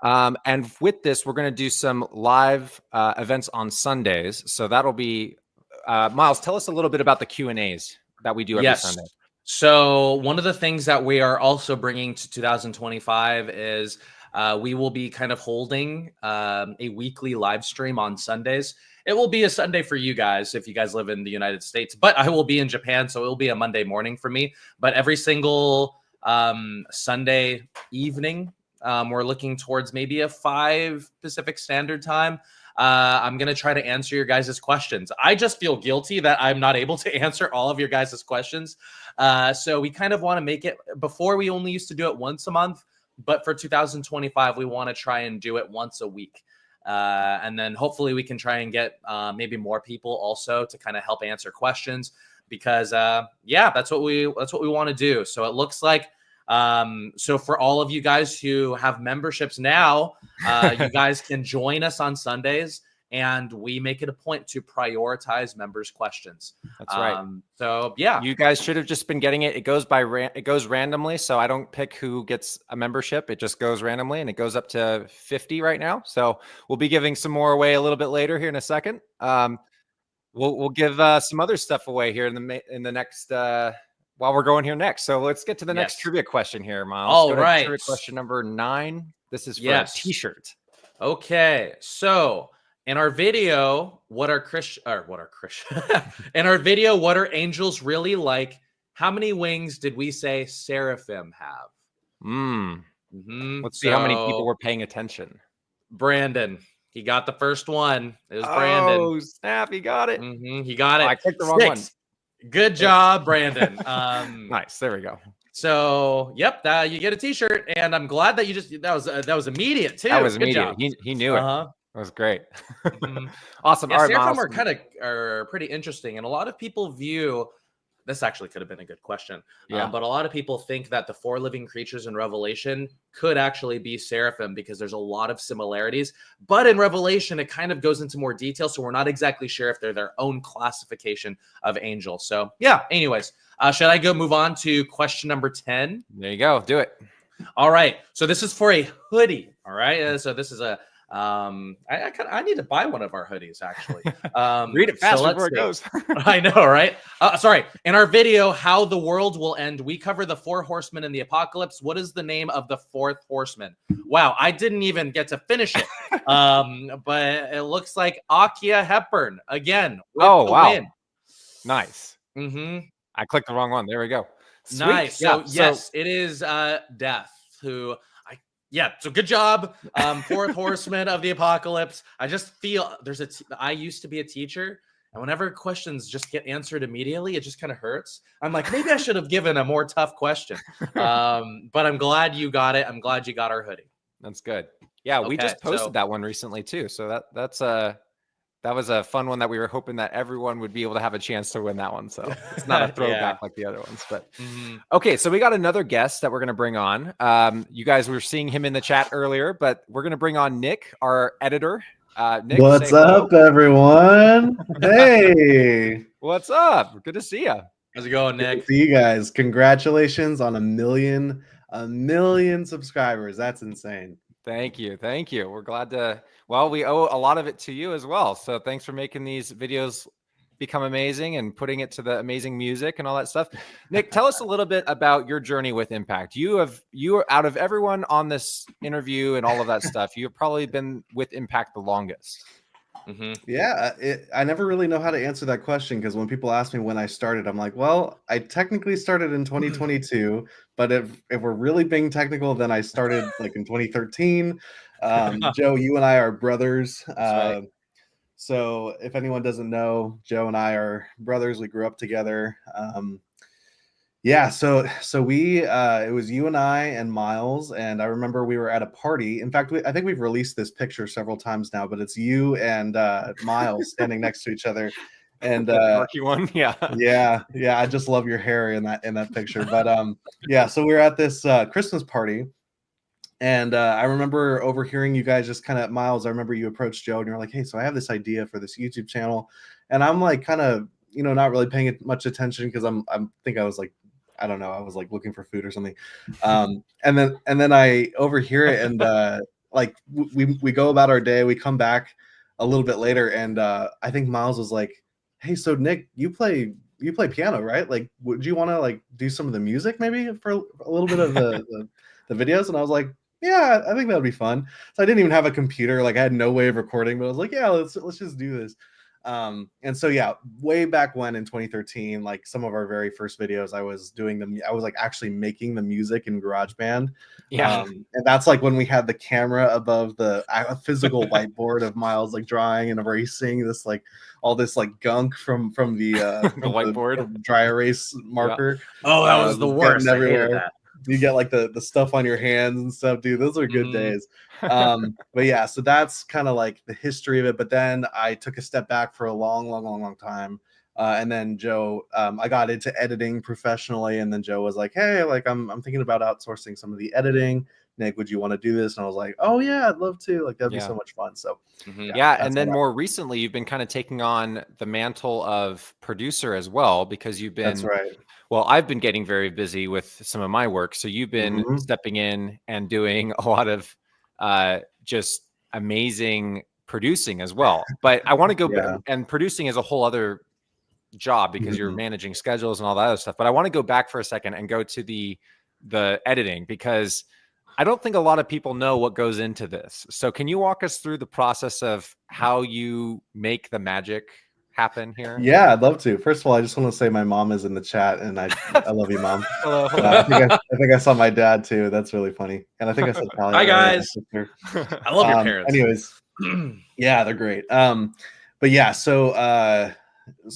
And with this, we're going to do some live events on Sundays. So that'll be, Myles, tell us a little bit about the Q&As that we do every Sunday. So one of the things that we are also bringing to 2025 is We will be kind of holding a weekly live stream on Sundays. It will be a Sunday for you guys if you guys live in the United States, but I will be in Japan, so it will be a Monday morning for me. But every single Sunday evening, we're looking towards maybe a 5 Pacific Standard Time. I'm going to try to answer your guys' questions. I just feel guilty that I'm not able to answer all of your guys' questions. So we kind of want to make it, before we only used to do it once a month, but for 2025, we want to try and do it once a week. And then hopefully we can try and get maybe more people also to kind of help answer questions, because yeah, that's what we want to do. So it looks like, so for all of you guys who have memberships now, you guys can join us on Sundays, and we make it a point to prioritize members' questions. That's right. So yeah, you guys should have just been getting it. It goes it goes randomly. So I don't pick who gets a membership. It just goes randomly, and it goes up to 50 right now. So we'll be giving some more away a little bit later here in a second. We'll give some other stuff away here in the next while we're going here next. So let's get to the next trivia question here, Myles. All right. Trivia question number 9. This is for a t-shirt. Okay. So in our video, what are in our video, what are angels really like? How many wings did we say seraphim have? Let's see how many people were paying attention. Brandon. He got the first one. It was Brandon. Oh, snap. He got it. He got it. I clicked the wrong one. Good job, Brandon. Nice. There we go. So, yep, you get a t-shirt, and I'm glad that you just, that was immediate too. That was Good immediate. job. He knew it. That was great. Awesome. Yeah, all right, seraphim Myles. are pretty interesting, and a lot of people view, this actually could have been a good question. Yeah. But a lot of people think that the 4 living creatures in Revelation could actually be seraphim, because there's a lot of similarities. But in Revelation, it kind of goes into more detail, so we're not exactly sure if they're their own classification of angels. So yeah, anyways, should I move on to question number 10? There you go. Do it. All right. So this is for a hoodie. All right. So this is a, I need to buy one of our hoodies, actually. Read it fast before it goes. I know, right? Sorry. In our video, How the World Will End, we cover the 4 horsemen in the apocalypse. What is the name of the 4th horseman? Wow, I didn't even get to finish it. But it looks like Akia Hepburn again. Wow. Win. Nice. I clicked the wrong one. There we go. Sweet. Nice. So yes, it is Death, who so good job. 4th horseman of the apocalypse. I just feel I used to be a teacher, and whenever questions just get answered immediately, it just kind of hurts. I'm like, maybe I should have given a more tough question. But I'm glad you got it. I'm glad you got our hoodie. That's good. Yeah, we just posted that one recently too. So that was a fun one that we were hoping that everyone would be able to have a chance to win that one. So it's not a throwback like the other ones. But okay, so we got another guest that we're going to bring on. You guys were seeing him in the chat earlier, but we're going to bring on Nick, our editor. Nick, what's up, everyone? Hey, what's up? Good to see you. How's it going, Nick? Good to see you guys. Congratulations on a million subscribers. That's insane. Thank you. We're glad to. Well, we owe a lot of it to you as well. So thanks for making these videos become amazing and putting it to the amazing music and all that stuff. Nick, tell us a little bit about your journey with Impact. You are out of everyone on this interview and all of that stuff, you've probably been with Impact the longest. Yeah, I never really know how to answer that question, because when people ask me when I started, I'm like, well, I technically started in 2022, but if we're really being technical, then I started like in 2013. Joe, you and I are brothers. Right. So if anyone doesn't know, Joe and I are brothers. We grew up together. Yeah, so we it was you and I and Myles, and I remember we were at a party. In fact, I think we've released this picture several times now, but it's you and Myles standing next to each other. And murky one, yeah. I just love your hair in that picture. But yeah, so we were at this Christmas party, and I remember overhearing you guys just kind of, Myles, I remember you approached Joe and you're like, hey, so I have this idea for this YouTube channel, and I'm like kind of, not really paying much attention, because I was like, I don't know, I was like looking for food or something. And then I overhear it, and like we go about our day. We come back a little bit later, and I think Myles was like, hey, so Nick, you play piano, right? Like, would you want to like do some of the music maybe for a little bit of the videos? And I was like, yeah, I think that would be fun. So I didn't even have a computer. Like I had no way of recording, but I was like, yeah, let's just do this. And so yeah, way back when in 2013, like some of our very first videos, I was like actually making the music in GarageBand. Yeah. And that's like when we had the camera above a physical whiteboard of Myles like drawing and erasing this like all this like gunk from the The whiteboard. from dry erase marker. Oh, that was the Getting worst. I hated everywhere. that. You get like the stuff on your hands and stuff, dude. Those are good days. But yeah, so that's kind of like the history of it. But then I took a step back for a long time. And then Joe, I got into editing professionally, and then Joe was like, "Hey, like I'm thinking about outsourcing some of the editing. Nick, would you want to do this?" And I was like, "Oh yeah, I'd love to. Like that'd be so much fun." So yeah, and then more recently, you've been kind of taking on the mantle of producer as well, because you've been. That's right. Well, I've been getting very busy with some of my work, so you've been stepping in and doing a lot of just amazing producing as well. But I want to go back, and producing is a whole other job because you're managing schedules and all that other stuff. But I want to go back for a second and go to the editing, because I don't think a lot of people know what goes into this. So can you walk us through the process of how you make the magic happen here? Yeah, I'd love to. First of all, I just want to say my mom is in the chat, and I love you, Mom. Hello. I think I saw my dad too. That's really funny. And I think I said Talia. Hi guys. I love your parents. Anyways, yeah, they're great. But yeah, so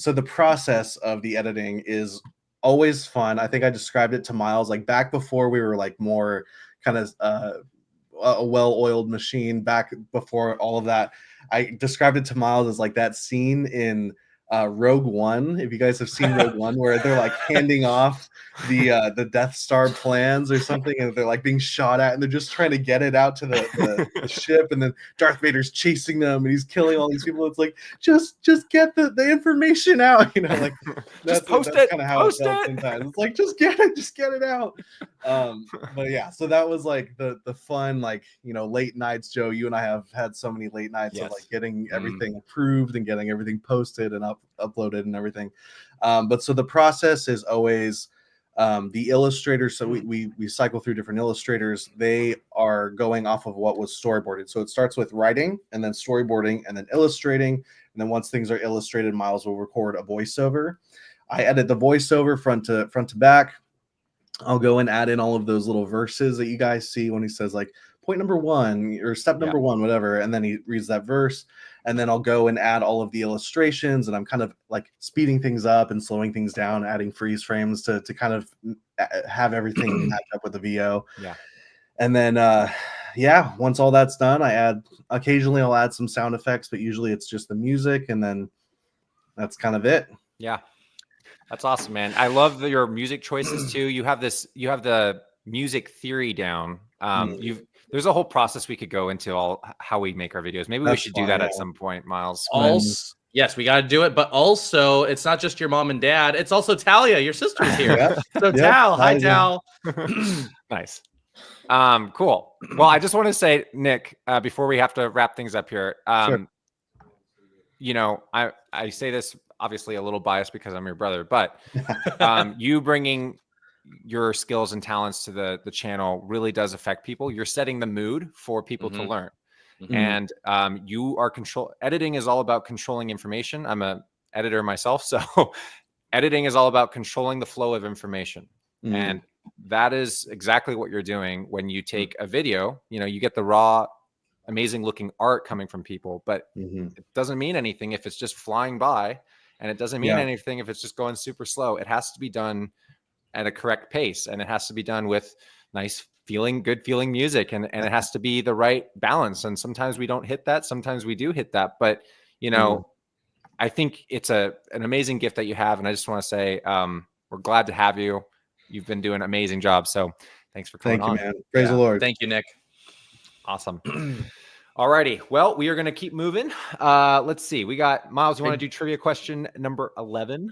the process of the editing is always fun. I think I described it to Myles like back before we were like more kind of a well-oiled machine, back before all of that. I described it to Myles as like that scene in Rogue One. If you guys have seen Rogue One, where they're like handing off the Death Star plans or something, and they're like being shot at, and they're just trying to get it out to the ship, and then Darth Vader's chasing them, and he's killing all these people. It's like just get the information out, you know, like that's kind of how it felt sometimes. It's like just get it out. But yeah, so that was like the fun, like, you know, late nights. Joe, you and I have had so many late nights of like getting everything approved and getting everything posted and uploaded and everything. But so the process is always the illustrators. So we cycle through different illustrators. They are going off of what was storyboarded. So it starts with writing and then storyboarding and then illustrating. And then once things are illustrated, Myles will record a voiceover. I edit the voiceover front to back. I'll go and add in all of those little verses that you guys see when he says like point number 1 or step number 1, whatever. And then he reads that verse. And then I'll go and add all of the illustrations, and I'm kind of like speeding things up and slowing things down, adding freeze frames to kind of have everything match up with the VO. Yeah. And then, once all that's done, occasionally I'll add some sound effects, but usually it's just the music, and then that's kind of it. Yeah. That's awesome, man. I love your music choices too. You have the music theory down. There's a whole process we could go into how we make our videos. Maybe we should do that at some point, Myles. Also, yes, we got to do it. But also, it's not just your mom and dad. It's also Talia, your sister's here. So Tal, hi Tal. Nice. Cool. Well, I just want to say, Nick, before we have to wrap things up here, Sure. You know, I say this obviously a little biased because I'm your brother, but you bringing your skills and talents to the channel really does affect people. You're setting the mood for people to learn. And you are editing is all about controlling information. I'm an editor myself, so editing is all about controlling the flow of information. And that is exactly what you're doing when you take a video. You know, you get the raw, amazing looking art coming from people, but it doesn't mean anything if it's just flying by, and it doesn't mean anything if it's just going super slow. It has to be done at a correct pace, and it has to be done with good feeling music, and it has to be the right balance. And sometimes we don't hit that, sometimes we do hit that, but you know, I think it's an amazing gift that you have, and I just want to say we're glad to have you. You've been doing an amazing job, so thanks for coming on. Thank you, man. Praise the Lord. Thank you, Nick. Awesome. All righty. Well, we are going to keep moving. Let's see. We got Myles. You want to do trivia question number 11?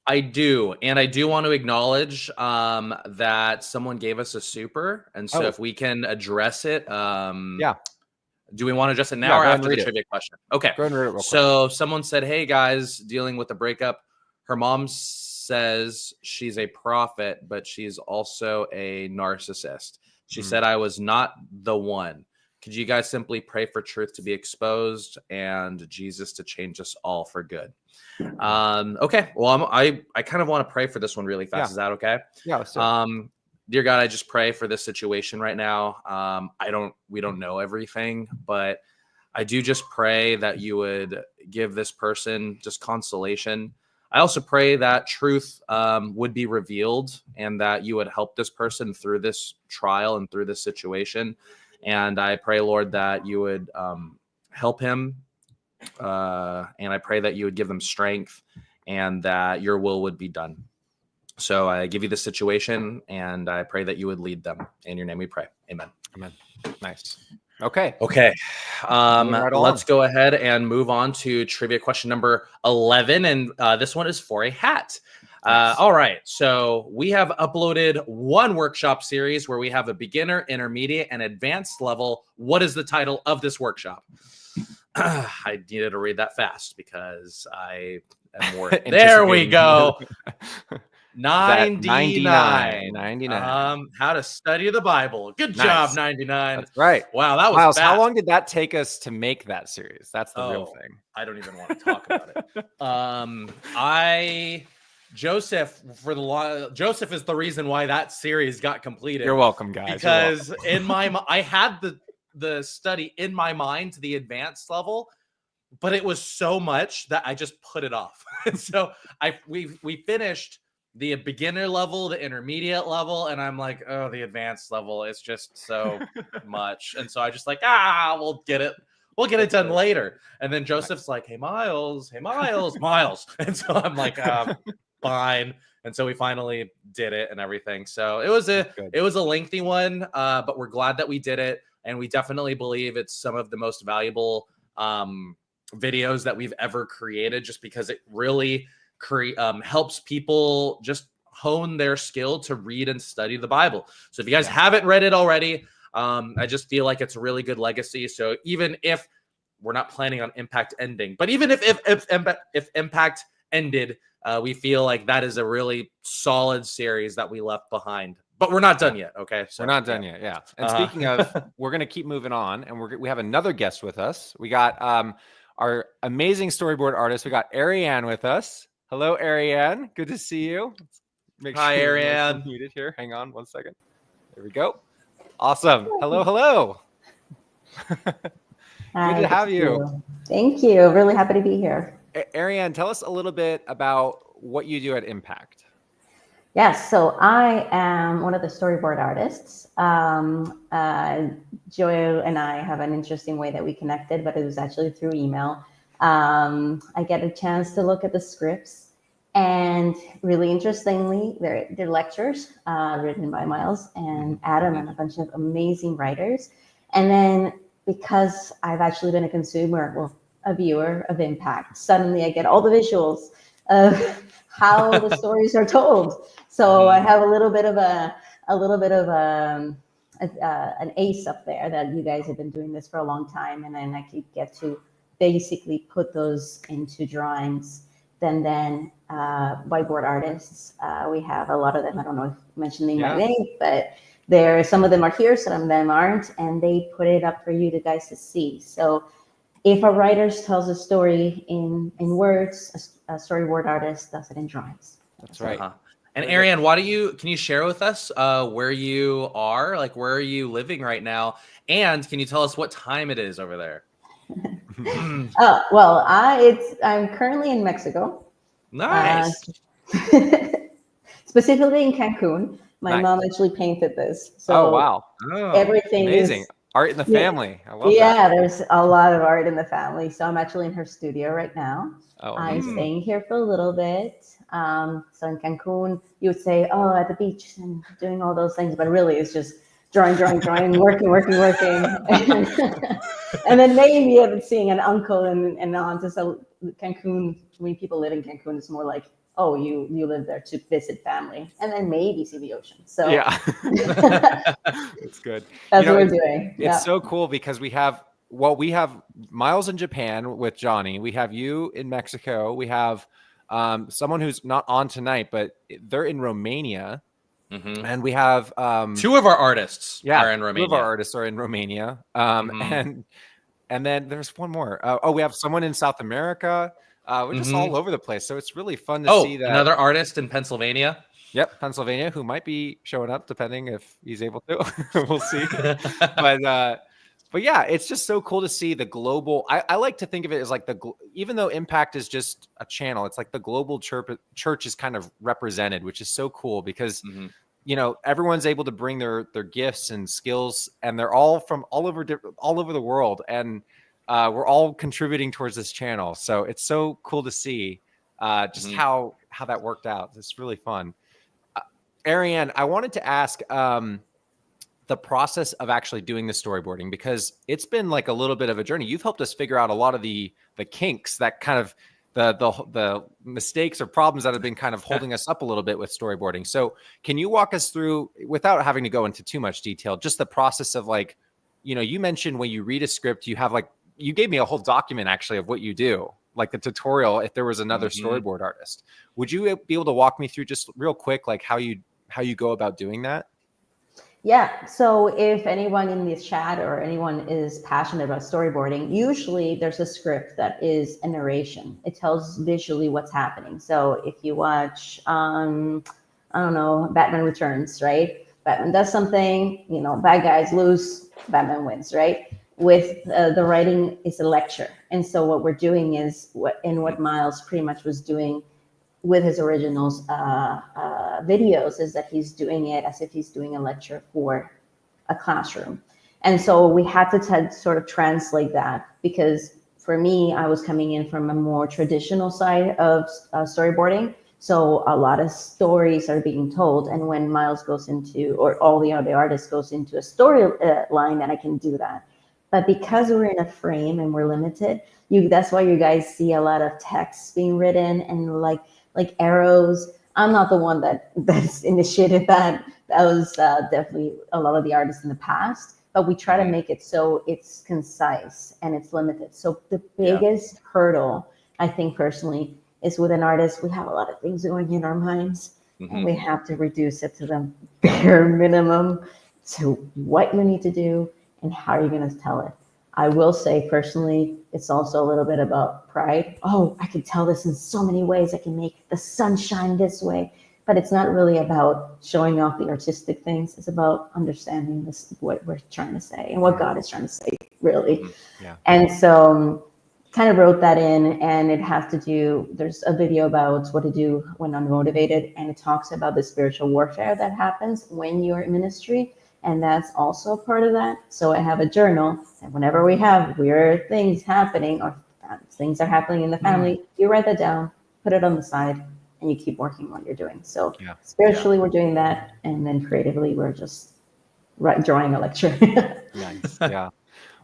I do. And I do want to acknowledge that someone gave us a super. And so if we can address it. Do we want to address it now or after the trivia question? Okay. Go ahead and read it real quick. So someone said, hey, guys, dealing with a breakup. Her mom says she's a prophet, but she's also a narcissist. She said I was not the one. Could you guys simply pray for truth to be exposed and Jesus to change us all for good? Okay. Well, I kind of want to pray for this one really fast. Yeah. Is that okay? Yeah. Let's do it. Dear God, I just pray for this situation right now. We don't know everything, but I do just pray that you would give this person just consolation. I also pray that truth would be revealed and that you would help this person through this trial and through this situation. And I pray, Lord, that you would help him. And I pray that you would give them strength and that your will would be done. So I give you the situation and I pray that you would lead them. In your name we pray. Amen. Amen. Nice. Okay. Let's go ahead and move on to trivia question number 11. And this one is for a hat. Nice. All right. So we have uploaded one workshop series where we have a beginner, intermediate, and advanced level. What is the title of this workshop? I needed to read that fast because I am more. There we go. 99. How to study the Bible. Good job, 99. That's right. Wow, that was Myles, fast. how long did that take us to make that series? That's the real thing. I don't even want to talk about it. Joseph is the reason why that series got completed. You're welcome, guys. Because in my I had the study in my mind to the advanced level, but it was so much that I just put it off. So we finished the beginner level, the intermediate level, and I'm like, oh, the advanced level is just so much. And so I just like, we'll get it done later. And then Joseph's like, hey, Myles. And so I'm like, fine. And so we finally did it and everything. So it was a lengthy one, but we're glad that we did it. And we definitely believe it's some of the most valuable videos that we've ever created, just because it really helps people just hone their skill to read and study the Bible. So if you guys haven't read it already, I just feel like it's a really good legacy. So even if we're not planning on Impact ending, but even if Impact ended, we feel like that is a really solid series that we left behind. But we're not done yet, okay? So, we're not done yet, yeah. And speaking of, we're going to keep moving on, and we have another guest with us. We got our amazing storyboard artist. We got Arianne with us. Hello, Arianne. Good to see you. Hi, Arianne. Muted here. Hang on 1 second. There we go. Awesome. Hello. Hi, good to have you. Thank you. Really happy to be here. Arianne, tell us a little bit about what you do at Impact. Yes, so I am one of the storyboard artists. Joel and I have an interesting way that we connected, but it was actually through email. I get a chance to look at the scripts, and really interestingly, they're lectures written by Myles and Adam and a bunch of amazing writers. And then because I've actually been a viewer of Impact, suddenly I get all the visuals of how the stories are told. So I have a little bit of an ace up there that you guys have been doing this for a long time, and then I could get to basically put those into drawings. Then whiteboard artists, we have a lot of them. I don't know if mentioning my name, but some of them are here, some of them aren't, and they put it up for you guys to see. So if a writer tells a story in words, a storyboard artist does it in drawings. That's right. And Arianne, can you share with us where you are? Like, where are you living right now? And can you tell us what time it is over there? Well, I'm currently in Mexico. Nice. Specifically in Cancun. My mom actually painted this. So oh, wow. Everything amazing. Art in the family. I love that. Yeah, there's a lot of art in the family. So I'm actually in her studio right now. Oh, I'm staying here for a little bit. So in Cancun, you would say, at the beach and doing all those things, but really it's just drawing, working. And then maybe I'm seeing an uncle and aunts. So Cancun, when people live in Cancun, it's more like, oh, you live there to visit family, and then maybe see the ocean. So yeah, it's good. That's what we're doing. It's so cool because we have Myles in Japan with Johnny. We have you in Mexico. We have someone who's not on tonight, but they're in Romania. Mhm. And we have Two of our artists yeah, are in two of Romania. our artists are in Romania. Mhm. And then there's one more. Oh, we have someone in South America. We're just all over the place. So it's really fun to see Oh, that. another artist in Pennsylvania. Yep, Pennsylvania, who might be showing up depending if he's able to. We'll see. But yeah, it's just so cool to see the global. I like to think of it as like even though Impact is just a channel, it's like the global church is kind of represented, which is so cool because you know, everyone's able to bring their gifts and skills, and they're all from all over the world, and we're all contributing towards this channel. So it's so cool to see just how that worked out. It's really fun. Arianne, I wanted to ask the process of actually doing the storyboarding, because it's been like a little bit of a journey. You've helped us figure out a lot of the kinks that kind of the mistakes or problems that have been kind of holding us up a little bit with storyboarding. So can you walk us through, without having to go into too much detail, just the process of like, you know, you mentioned when you read a script, you have like, you gave me a whole document actually of what you do, like the tutorial, if there was another storyboard artist. Would you be able to walk me through just real quick, like how you go about doing that? Yeah, so if anyone in this chat or anyone is passionate about storyboarding, usually there's a script that is a narration. It tells visually what's happening. So if you watch, I don't know, Batman Returns, right? Batman does something, you know, bad guys lose, Batman wins, right? With the writing is a lecture. And so what we're doing is what Myles pretty much was doing with his originals videos is that he's doing it as if he's doing a lecture for a classroom. And so we had to sort of translate that, because for me, I was coming in from a more traditional side of storyboarding. So a lot of stories are being told. And when Myles goes into, or all the other artists goes into a story line, then I can do that. But because we're in a frame and we're limited, that's why you guys see a lot of text being written and like arrows. I'm not the one that's initiated that. That was definitely a lot of the artists in the past. But we try to make it so it's concise and it's limited. So the biggest hurdle, I think personally, is with an artist, we have a lot of things going in our minds, and we have to reduce it to the bare minimum to what you need to do and how you're going to tell it. I will say personally, it's also a little bit about pride. Oh, I can tell this in so many ways. I can make the sun shine this way. But it's not really about showing off the artistic things. It's about understanding what we're trying to say and what God is trying to say, really. Yeah. And so kind of wrote that in, and it has to do, there's a video about what to do when unmotivated, and it talks about the spiritual warfare that happens when you're in ministry. And that's also a part of that. So I have a journal, and whenever we have weird things happening or things are happening in the family, you write that down, put it on the side, and you keep working what you're doing. So spiritually, we're doing that. And then creatively, we're just drawing a lecture. Nice. Yeah.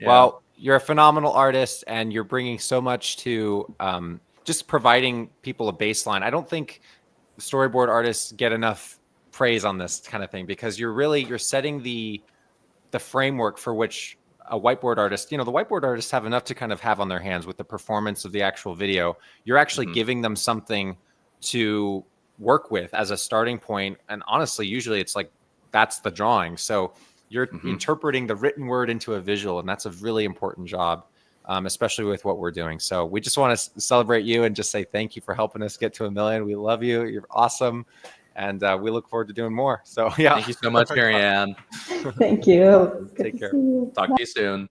Well, you're a phenomenal artist, and you're bringing so much to just providing people a baseline. I don't think storyboard artists get enough praise on this kind of thing, because you're setting the framework for which a whiteboard artist, you know, the whiteboard artists have enough to kind of have on their hands with the performance of the actual video. You're actually giving them something to work with as a starting point. And honestly, usually it's like, that's the drawing. So you're interpreting the written word into a visual, and that's a really important job, especially with what we're doing. So we just want to celebrate you and just say thank you for helping us get to 1 million. We love you. You're awesome. And we look forward to doing more. So yeah. Thank you so much, Arianne. Thank you. Take care. Talk to you soon.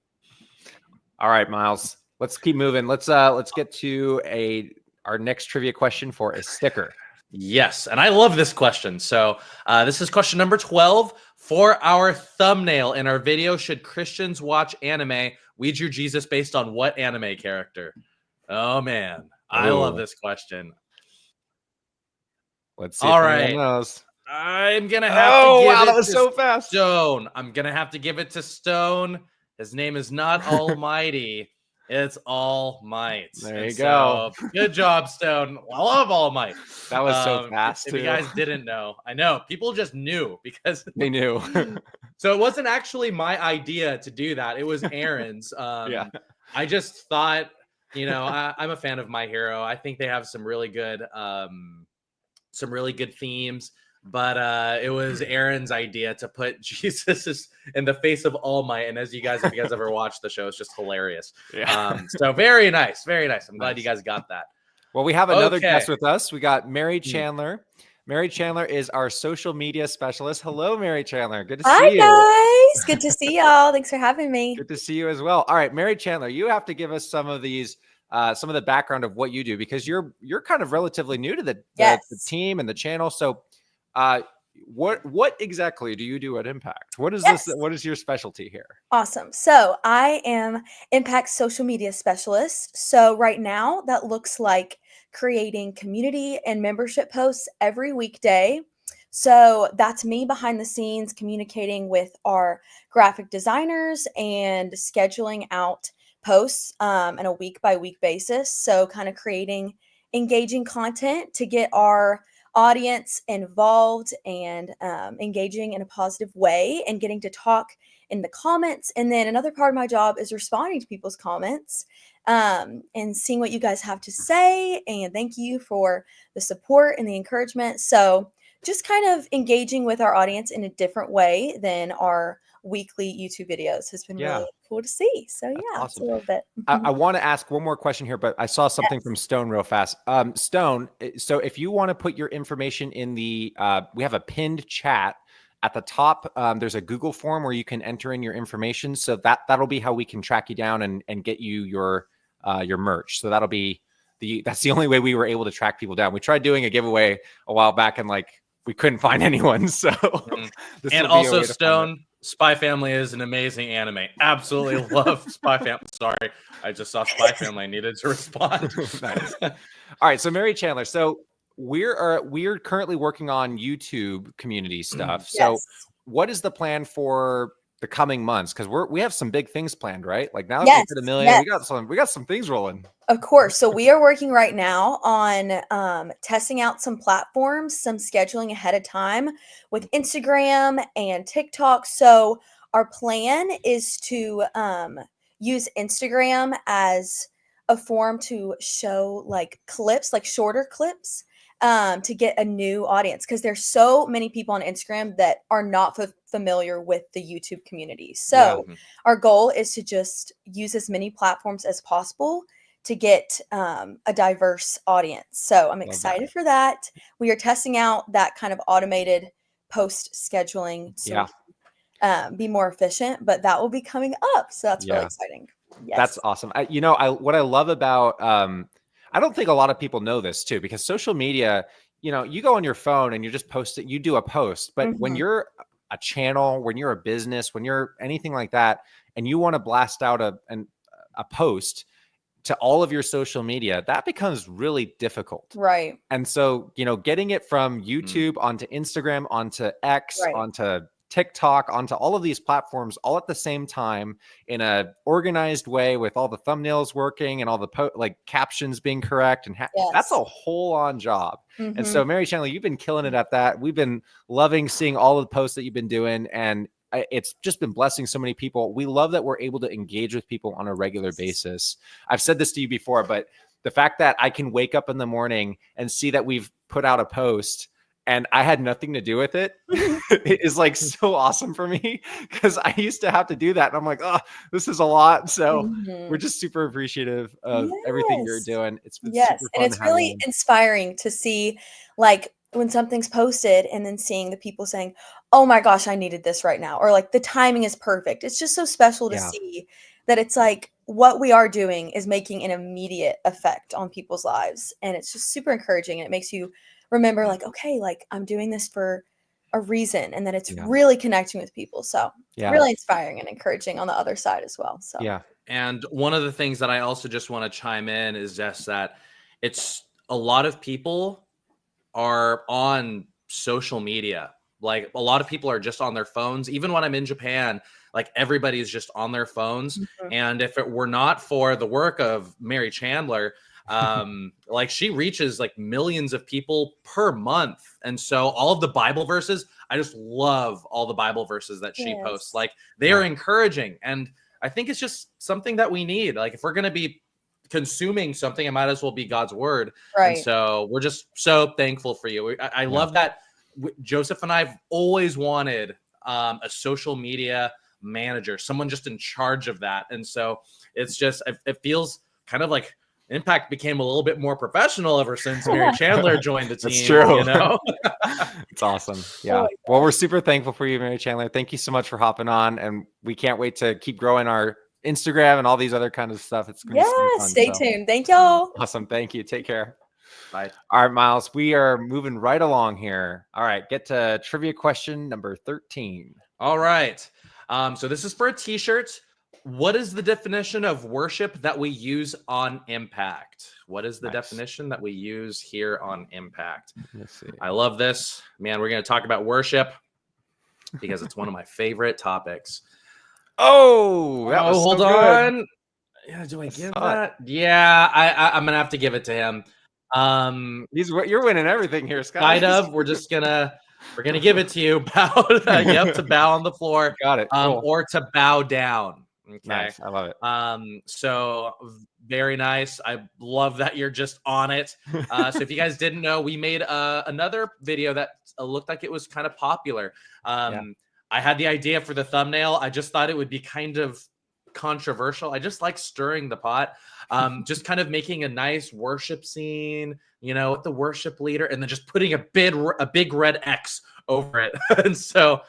All right, Myles. Let's keep moving. Let's get to our next trivia question for a sticker. Yes, and I love this question. So this is question number 12. For our thumbnail in our video, should Christians watch anime? We drew Jesus based on what anime character? Oh, man. I love this question. Let's see. All if right. anyone knows. I'm going to have to give it that was to so fast. Stone. I'm going to have to give it to Stone. His name is not Almighty. It's All Might. There you go. So, good job, Stone. I love All Might. That was so fast, If you guys didn't know, I know people just knew because they knew. So it wasn't actually my idea to do that. It was Aaron's. I just thought, you know, I'm a fan of My Hero. I think they have some really good themes. but it was Aaron's idea to put Jesus in the face of All Might. And as if you guys ever watched the show, it's just hilarious. So very nice, very nice. I'm glad you guys got that. Well, we have another guest with us. We got Mary Chandler. Mary Chandler is our social media specialist. Hello, Mary Chandler. Good to see you. Hi, guys. Good to see y'all. Thanks for having me. Good to see you as well. All right, Mary Chandler, you have to give us some of these, some of the background of what you do, because you're kind of relatively new to the team and the channel. So what exactly do you do at Impact? What is this? What is your specialty here? Awesome. So I am Impact social media specialist. So right now that looks like creating community and membership posts every weekday. So that's me behind the scenes communicating with our graphic designers and scheduling out posts on a week by week basis. So kind of creating engaging content to get our audience involved and engaging in a positive way and getting to talk in the comments. And then another part of my job is responding to people's comments and seeing what you guys have to say. And thank you for the support and the encouragement. So just kind of engaging with our audience in a different way than our weekly YouTube videos has been really cool to see. So awesome. It's a little bit. I want to ask one more question here, but I saw something from Stone real fast. Stone, so if you want to put your information in the, we have a pinned chat at the top. There's a Google form where you can enter in your information. So that'll be how we can track you down and get you your merch. So that'll be that's the only way we were able to track people down. We tried doing a giveaway a while back and we couldn't find anyone. So and also Stone, Spy Family is an amazing anime. Absolutely love Spy Family. Sorry, I just saw Spy Family. I needed to respond. Nice. All right, so Mary Chandler. So we're currently working on YouTube community stuff. So what is the plan for the coming months? Because we have some big things planned, right? Like now that we've hit 1 million, we got some things rolling. Of course. So we are working right now on testing out some platforms, some scheduling ahead of time with Instagram and TikTok. So our plan is to use Instagram as a form to show clips, shorter clips, to get a new audience, because there's so many people on Instagram that are not familiar with the YouTube community. So our goal is to just use as many platforms as possible to get a diverse audience. So I'm excited for that. We are testing out that kind of automated post scheduling to be more efficient, but that will be coming up. So that's really exciting. Yes. That's awesome. What I love about, I don't think a lot of people know this too, because social media, you go on your phone and you just post it, you do a post, but when you're a channel, when you're a business, when you're anything like that, and you want to blast out a post to all of your social media, that becomes really difficult. Right. And so, getting it from YouTube onto Instagram, onto X, onto TikTok, onto all of these platforms all at the same time in a organized way with all the thumbnails working and all the captions being correct. And that's a whole on job. And so Mary Chandler, you've been killing it at that. We've been loving seeing all of the posts that you've been doing, and it's just been blessing so many people. We love that we're able to engage with people on a regular basis. I've said this to you before, but the fact that I can wake up in the morning and see that we've put out a post and I had nothing to do with it is so awesome for me, because I used to have to do that. And I'm like, oh, this is a lot. So we're just super appreciative of everything you're doing. It's been super fun. And it's really inspiring to see when something's posted and then seeing the people saying, oh my gosh, I needed this right now. Or the timing is perfect. It's just so special to see that it's what we are doing is making an immediate effect on people's lives. And it's just super encouraging. And it makes you remember okay, I'm doing this for a reason, and that it's really connecting with people. So really inspiring and encouraging on the other side as well. So And one of the things that I also just want to chime in is just that it's a lot of people are on social media. A lot of people are just on their phones. Even when I'm in Japan, everybody's just on their phones. And if it were not for the work of Mary Chandler, she reaches millions of people per month. And so all of the Bible verses, I just love all the Bible verses that she posts. They are encouraging. And I think it's just something that we need. If we're going to be consuming something, it might as well be God's word. Right. And so we're just so thankful for you. I love that Joseph and I've always wanted a social media manager, someone just in charge of that. And so it's just, it feels kind of like Impact became a little bit more professional ever since Mary Chandler joined the team. That's true. You know, it's awesome. Yeah. Well, we're super thankful for you, Mary Chandler. Thank you so much for hopping on, and we can't wait to keep growing our Instagram and all these other kinds of stuff. It's gonna be super fun, stay tuned. Thank y'all. Awesome. Thank you. Take care. Bye. All right, Myles, we are moving right along here. All right, get to trivia question number 13. All right. So this is for a t-shirt. What is the definition of worship that we use on Impact? What is the definition that we use here on Impact? Let's see. I love this. Man, we're going to talk about worship because it's one of my favorite topics. Oh, that was hold so on. good. Yeah, do I give that? Yeah, I'm going to have to give it to him. You're winning everything here, Scott. Kind of. We're gonna give it to you. Bow. You have to bow on the floor. Got it. Cool. Or to bow down. Okay. Nice. I love it. So very nice. I love that you're just on it. So if you guys didn't know, we made another video that looked like it was kind of popular. I had the idea for the thumbnail. I just thought it would be kind of controversial. I just like stirring the pot. Just kind of making a nice worship scene, you know, with the worship leader, and then just putting a big red X over it. And so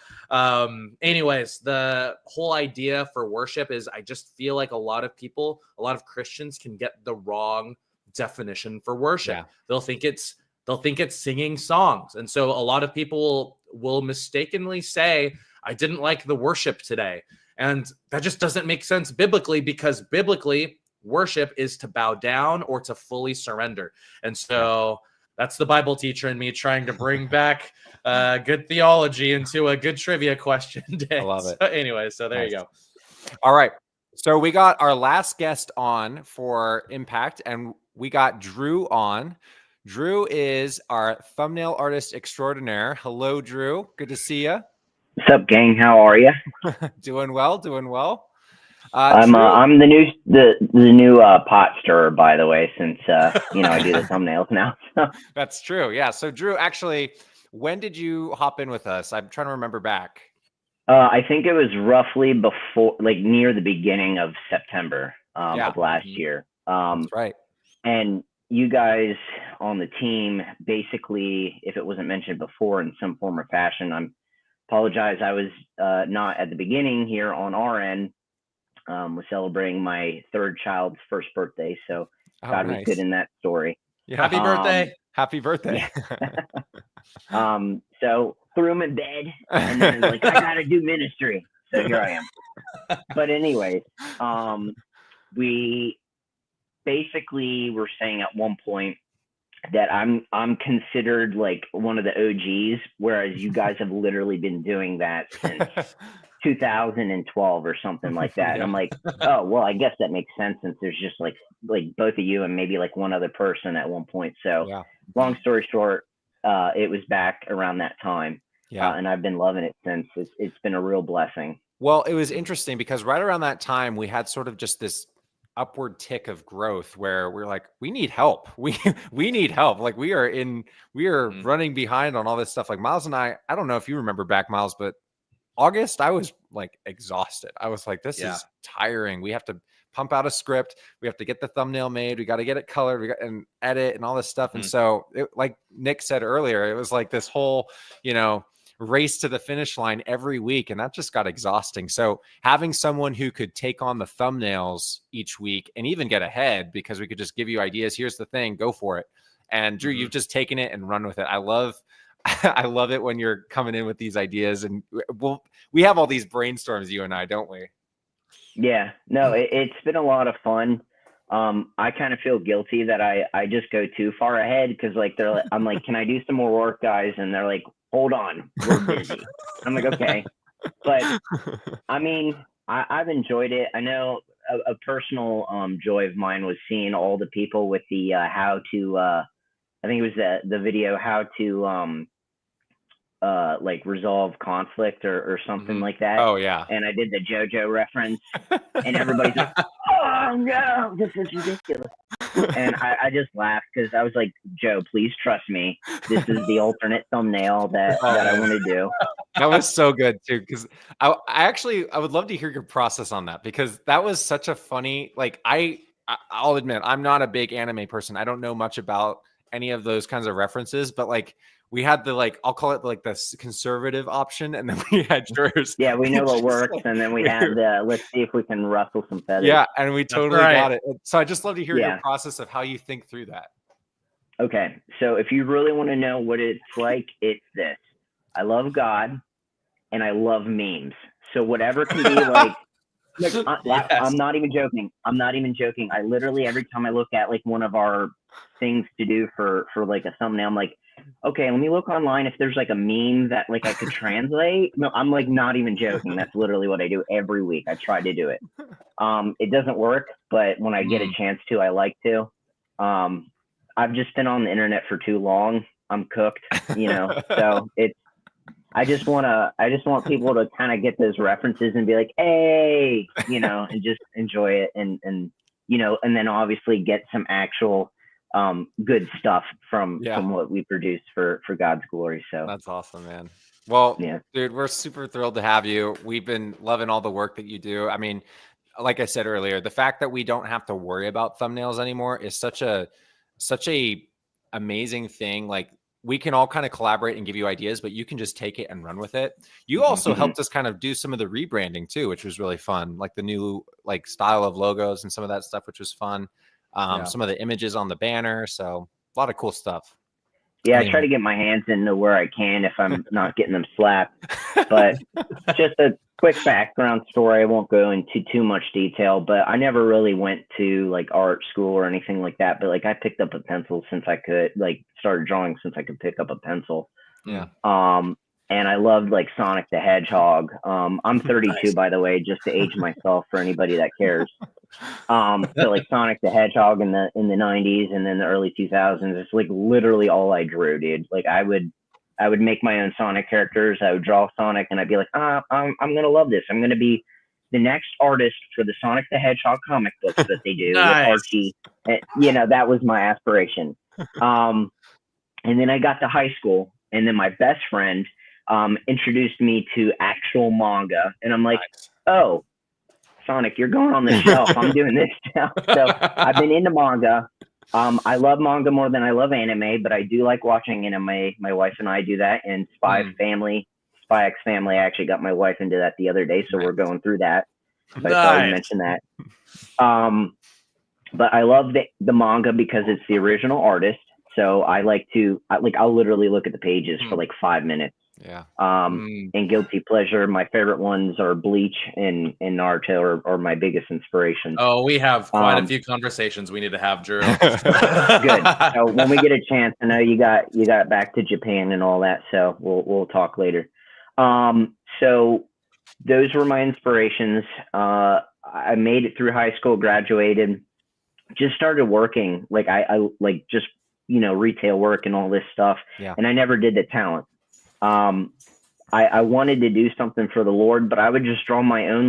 anyways, the whole idea for worship is, I just feel like a lot of Christians can get the wrong definition for worship. Yeah. They'll think it's singing songs. And so a lot of people will mistakenly say, I didn't like the worship today. And that just doesn't make sense biblically, because biblically, worship is to bow down or to fully surrender. And so that's the Bible teacher in me trying to bring back good theology into a good trivia question day. I love it. So anyway, so there you go. All right. So we got our last guest on for Impact, and we got Drew on. Drew is our thumbnail artist extraordinaire. Hello, Drew. Good to see you. What's up, gang? How are you? Doing well. I'm the new pot stirrer, by the way, since I do the thumbnails now. That's true. Yeah. So Drew, actually, when did you hop in with us? I'm trying to remember back. I think it was roughly before, like near the beginning of September of last year. That's right. And you guys on the team, basically, if it wasn't mentioned before in some form or fashion, apologize. I was not at the beginning here on our end. Was celebrating my third child's first birthday, so God was good in that story. Yeah. Happy birthday! Happy birthday! Yeah. So threw him in bed, and then like, I gotta do ministry. So here I am. But anyways, we basically were saying at one point that I'm considered like one of the OGs, whereas you guys have literally been doing that since 2012 or something like that. And I'm like, oh, well, I guess that makes sense, since there's just like both of you and maybe like one other person at one point. So long story short, it was back around that time. And I've been loving it since. It's been a real blessing. Well, it was interesting because right around that time, we had sort of just this upward tick of growth where we're like, we need help. We need help. Like we are running behind on all this stuff. Like Myles and I don't know if you remember back, Myles, but August, I was like exhausted. I was like, this is tiring. We have to pump out a script. We have to get the thumbnail made. We got to get it colored and edit and all this stuff. And so like Nick said earlier, it was like this whole, race to the finish line every week. And that just got exhausting. So having someone who could take on the thumbnails each week and even get ahead, because we could just give you ideas. Here's the thing, go for it. And Drew, you've just taken it and run with it. I love it when you're coming in with these ideas, and we have all these brainstorms, you and I, don't we? Yeah, no, it's been a lot of fun. I kind of feel guilty that I just go too far ahead, because like I'm like, can I do some more work, guys? And they're like, hold on, we're busy. I'm like, okay. But I mean, I've enjoyed it. I know a personal joy of mine was seeing all the people with the how to I think it was the video how to like resolve conflict or something like that. Oh yeah. And I did the JoJo reference, and everybody's like, oh no, this is ridiculous. And I just laughed because I was like, Joe, please trust me. This is the alternate thumbnail that I want to do. That was so good too, because I would love to hear your process on that, because that was such a funny, like, I'll admit I'm not a big anime person. I don't know much about any of those kinds of references, but like we had the, like, I'll call it like the conservative option, and then we had yours. Yeah, we know what works, and then we had let's see if we can rustle some feathers. Yeah, and we totally right. got it. So I just love to hear Yeah. your process of how you think through that. Okay, so if you really want to know what it's like, it's this. I love God, and I love memes. So whatever can be like, I'm not even joking. I'm not even joking. I literally, every time I look at like one of our things to do for like a thumbnail, I'm like, okay, let me look online if there's like a meme that like I could translate. No, I'm like not even joking. That's literally what I do every week. I try to do it. It doesn't work, but when I get a chance to, I like to. I've just been on the internet for too long. I'm cooked, you know. So I just want people to kind of get those references and be like, hey, you know, and just enjoy it, and you know, and then obviously get some actual good stuff from what we produce for God's glory. So that's awesome, man. Well, yeah, dude, we're super thrilled to have you. We've been loving all the work that you do. I mean, like I said earlier, the fact that we don't have to worry about thumbnails anymore is such a amazing thing. Like, we can all kind of collaborate and give you ideas, but you can just take it and run with it. You also helped us kind of do some of the rebranding too, which was really fun. Like the new like style of logos and some of that stuff, which was fun. Some of the images on the banner. So a lot of cool stuff. Yeah, I try to get my hands into where I can if I'm not getting them slapped. But just a quick background story. I won't go into too much detail, but I never really went to like art school or anything like that. But like I picked up a pencil since I could, like started drawing since I could pick up a pencil. Yeah. And I loved like Sonic the Hedgehog. I'm 32, by the way, just to age myself for anybody that cares. So like Sonic the Hedgehog in the 90s and then the early 2000s, it's like literally all I drew, dude. Like I would make my own Sonic characters. I would draw Sonic, and I'd be like, I'm gonna love this. I'm gonna be the next artist for the Sonic the Hedgehog comic books that they do with Archie. And, you know, that was my aspiration. And then I got to high school, and then my best friend introduced me to actual manga, and I'm like, oh, Sonic, you're going on the shelf. I'm doing this now. So I've been into manga. I love manga more than I love anime, but I do like watching anime. My wife and I do that. And Spy X Family, I actually got my wife into that the other day, so we're going through that. So I thought I'd mention that. But I love the manga because it's the original artist. So I like to, I'll literally look at the pages for like 5 minutes. Yeah. And guilty pleasure, my favorite ones are Bleach and Naruto are my biggest inspirations. Oh, we have quite a few conversations we need to have, Drew. Good. So when we get a chance, I know you got back to Japan and all that, so we'll talk later. So those were my inspirations. I made it through high school, graduated, just started working. Like I like just, you know, retail work and all this stuff. Yeah. And I never did the talent. I wanted to do something for the Lord, but I would just draw my own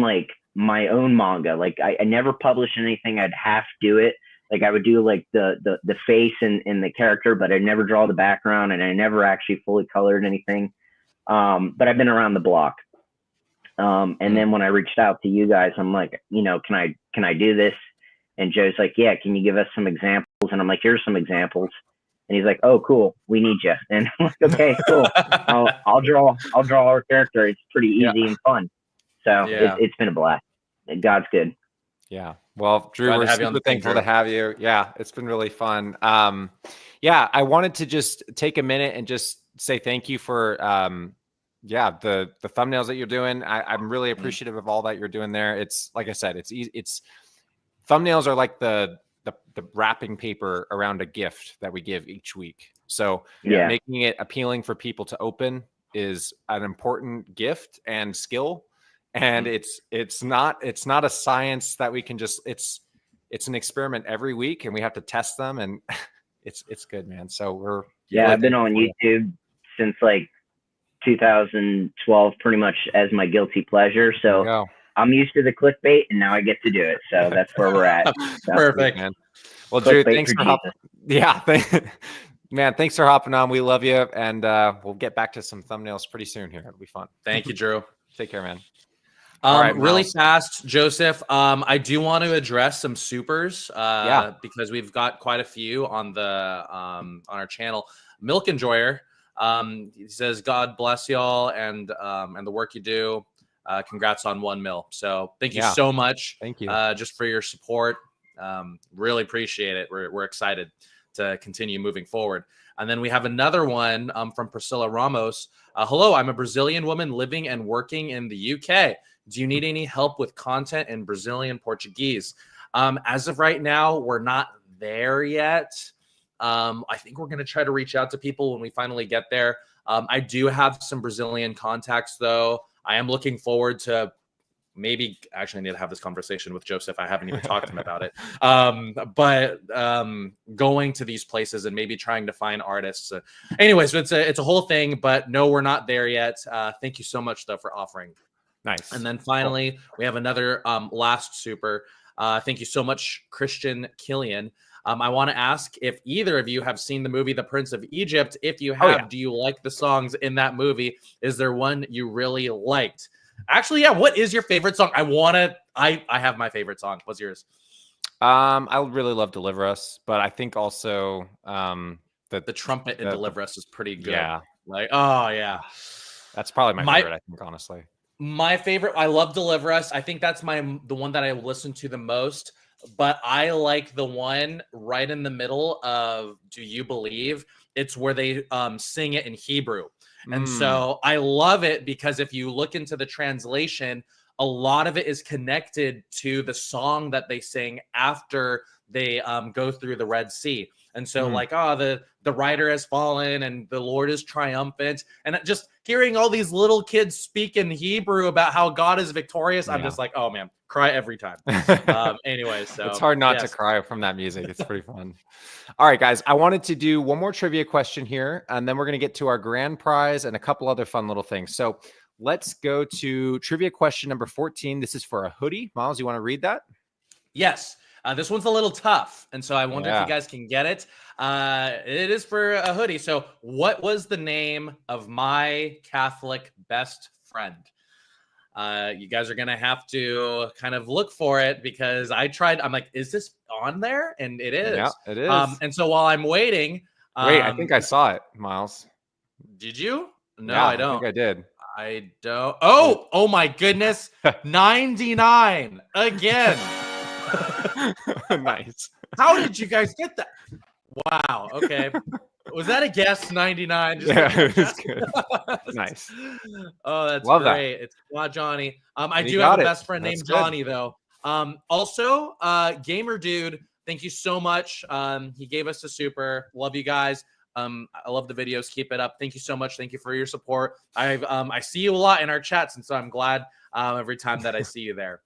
manga. Like I never published anything. I'd half do it. Like I would do like the face and the character, but I'd never draw the background, and I never actually fully colored anything. But I've been around the block. And then when I reached out to you guys, I'm like, you know, can I do this? And Joe's like, yeah, can you give us some examples? And I'm like, here's some examples. And he's like, oh, cool, we need you. And I'm like, okay, cool. I'll draw our character. It's pretty easy and fun. So it's been a blast. God's good. Yeah. Well, Drew, we're super thankful to have you. Yeah, it's been really fun. Yeah, I wanted to just take a minute and just say thank you for the thumbnails that you're doing. I'm really appreciative of all that you're doing there. It's like I said, it's easy. It's thumbnails are like the wrapping paper around a gift that we give each week. So making it appealing for people to open is an important gift and skill. And it's not a science that we can just, it's an experiment every week, and we have to test them, and it's good, man. So I've been on YouTube since like 2012, pretty much as my guilty pleasure. So I'm used to the clickbait, and now I get to do it. So that's where we're at. So. Perfect, man. Well, Drew, Clickbait thanks for for hopping. Jesus. Yeah, man, thanks for hopping on. We love you, and we'll get back to some thumbnails pretty soon here. It'll be fun. Thank you, Drew. Take care, man. All right, really Myles. fast, Joseph. I do want to address some supers Yeah. because we've got quite a few on the on our channel. Milk Enjoyer, he says, "God bless y'all and the work you do. Congrats on 1 mil." So thank you Yeah. so much. Thank you. Just for your support. Really appreciate it. We're excited to continue moving forward. And then we have another one from Priscilla Ramos. Hello, I'm a Brazilian woman living and working in the UK. Do you need any help with content in Brazilian Portuguese? As of right now, we're not there yet. I think we're going to try to reach out to people when we finally get there. I do have some Brazilian contacts, though. I am looking forward to maybe actually I need to have this conversation with Joseph. I haven't even talked to him about it. But going to these places and maybe trying to find artists. Anyways, it's a whole thing, but no, we're not there yet. Thank you so much though for offering. Nice. And then finally, we have another last super. Thank you so much, Christian Killian. I want to ask if either of you have seen the movie The Prince of Egypt. If you have, do you like the songs in that movie? Is there one you really liked? Actually, yeah. What is your favorite song? I have my favorite song. What's yours? I really love Deliver Us, but I think also the trumpet in Deliver Us is pretty good. Yeah. Like, oh yeah. That's probably my favorite, I think, honestly. My favorite, I love Deliver Us. I think that's the one that I listen to the most, but I like the one right in the middle of Do You Believe? It's where they sing it in Hebrew. And so I love it because if you look into the translation, a lot of it is connected to the song that they sing after they go through the Red Sea. And so like, the rider has fallen and the Lord is triumphant. And just hearing all these little kids speak in Hebrew about how God is victorious, I'm just like, oh man, cry every time. Anyway, so it's hard not to cry from that music. It's pretty fun. All right, guys, I wanted to do one more trivia question here, and then we're going to get to our grand prize and a couple other fun little things. So let's go to trivia question number 14. This is for a hoodie. Myles, you want to read that? Yes. This one's a little tough, and so I wonder if you guys can get it. It is for a hoodie. So what was the name of my Catholic best friend? You guys are going to have to kind of look for it because I tried. I'm like, is this on there? And it is. Yeah, it is. And so while I'm waiting. Wait, I think I saw it, Myles. Did you? No, yeah, I don't. I think I did. I don't. Oh my goodness. 99 again. Nice. How did you guys get that? Wow. Okay. Was that a guess? 99. Yeah, it was good. Nice. Oh, that's Love great. That. It's not Johnny. I do have a best friend named Johnny, though. Also, Gamer Dude, thank you so much. He gave us a super. Love you guys. I love the videos. Keep it up. Thank you so much. Thank you for your support. I see you a lot in our chats, and so I'm glad every time that I see you there.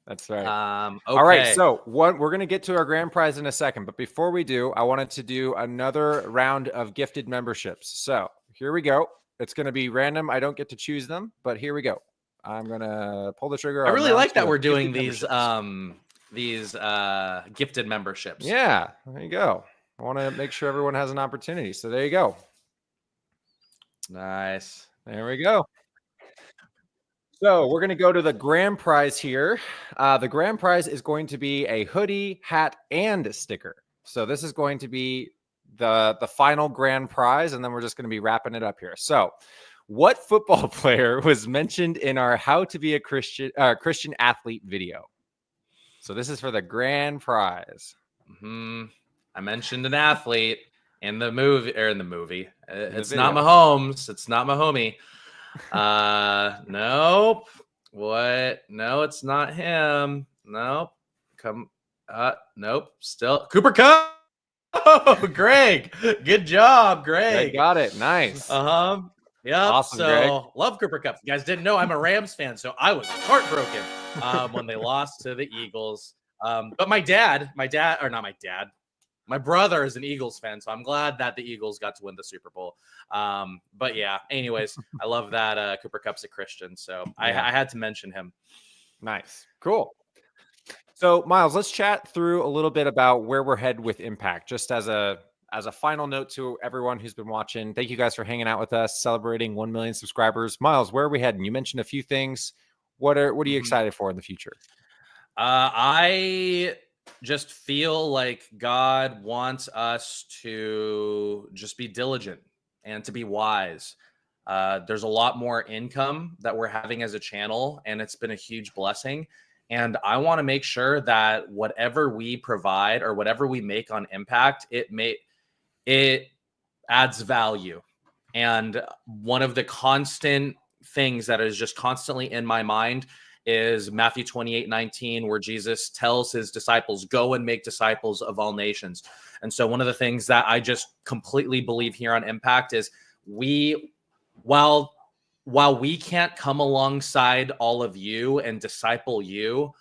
That's right. Okay. All right. So we're going to get to our grand prize in a second. But before we do, I wanted to do another round of gifted memberships. So here we go. It's going to be random. I don't get to choose them, but here we go. I'm going to pull the trigger. I really like that we're doing these gifted memberships. Yeah, there you go. I want to make sure everyone has an opportunity. So there you go. Nice. There we go. So we're going to go to the grand prize here. The grand prize is going to be a hoodie, hat, and a sticker. So this is going to be the final grand prize, and then we're just going to be wrapping it up here. So what football player was mentioned in our How to Be a Christian Athlete video? So this is for the grand prize. I mentioned an athlete in the movie. It's not Mahomes. It's not Mahomie. Nope. What? No, it's not him. Nope. Nope. Still Cooper Kupp. Oh, Greg. Good job, Greg. Greg got it. Nice. Yeah. Awesome, so Greg. love Cooper Kupp. You guys didn't know I'm a Rams fan, so I was heartbroken when they lost to the Eagles. But my brother is an Eagles fan, so I'm glad that the Eagles got to win the Super Bowl. But yeah, anyways, I love that Cooper Kupp's a Christian, so I had to mention him. Nice. Cool. So Myles, let's chat through a little bit about where we're headed with Impact. Just as a final note to everyone who's been watching, thank you guys for hanging out with us, celebrating 1 million subscribers. Myles, where are we heading? You mentioned a few things. What are you excited for in the future? I just feel like God wants us to just be diligent and to be wise. There's a lot more income that we're having as a channel, and it's been a huge blessing. And I want to make sure that whatever we provide or whatever we make on Impact, it adds value. And one of the constant things that is just constantly in my mind is Matthew 28:19, where Jesus tells his disciples, go and make disciples of all nations. And so one of the things that I just completely believe here on Impact is while we can't come alongside all of you and disciple you,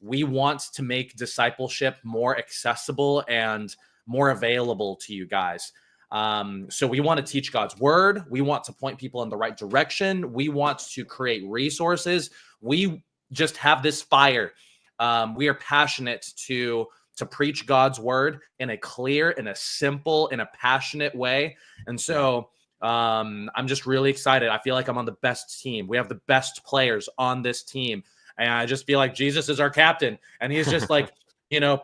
we want to make discipleship more accessible and more available to you guys. So we want to teach God's word. We want to point people in the right direction. We want to create resources. We just have this fire. We are passionate to preach God's word in a clear, in a simple, in a passionate way. And so I'm just really excited. I feel like I'm on the best team. We have the best players on this team. And I just feel like Jesus is our captain, and he's just like,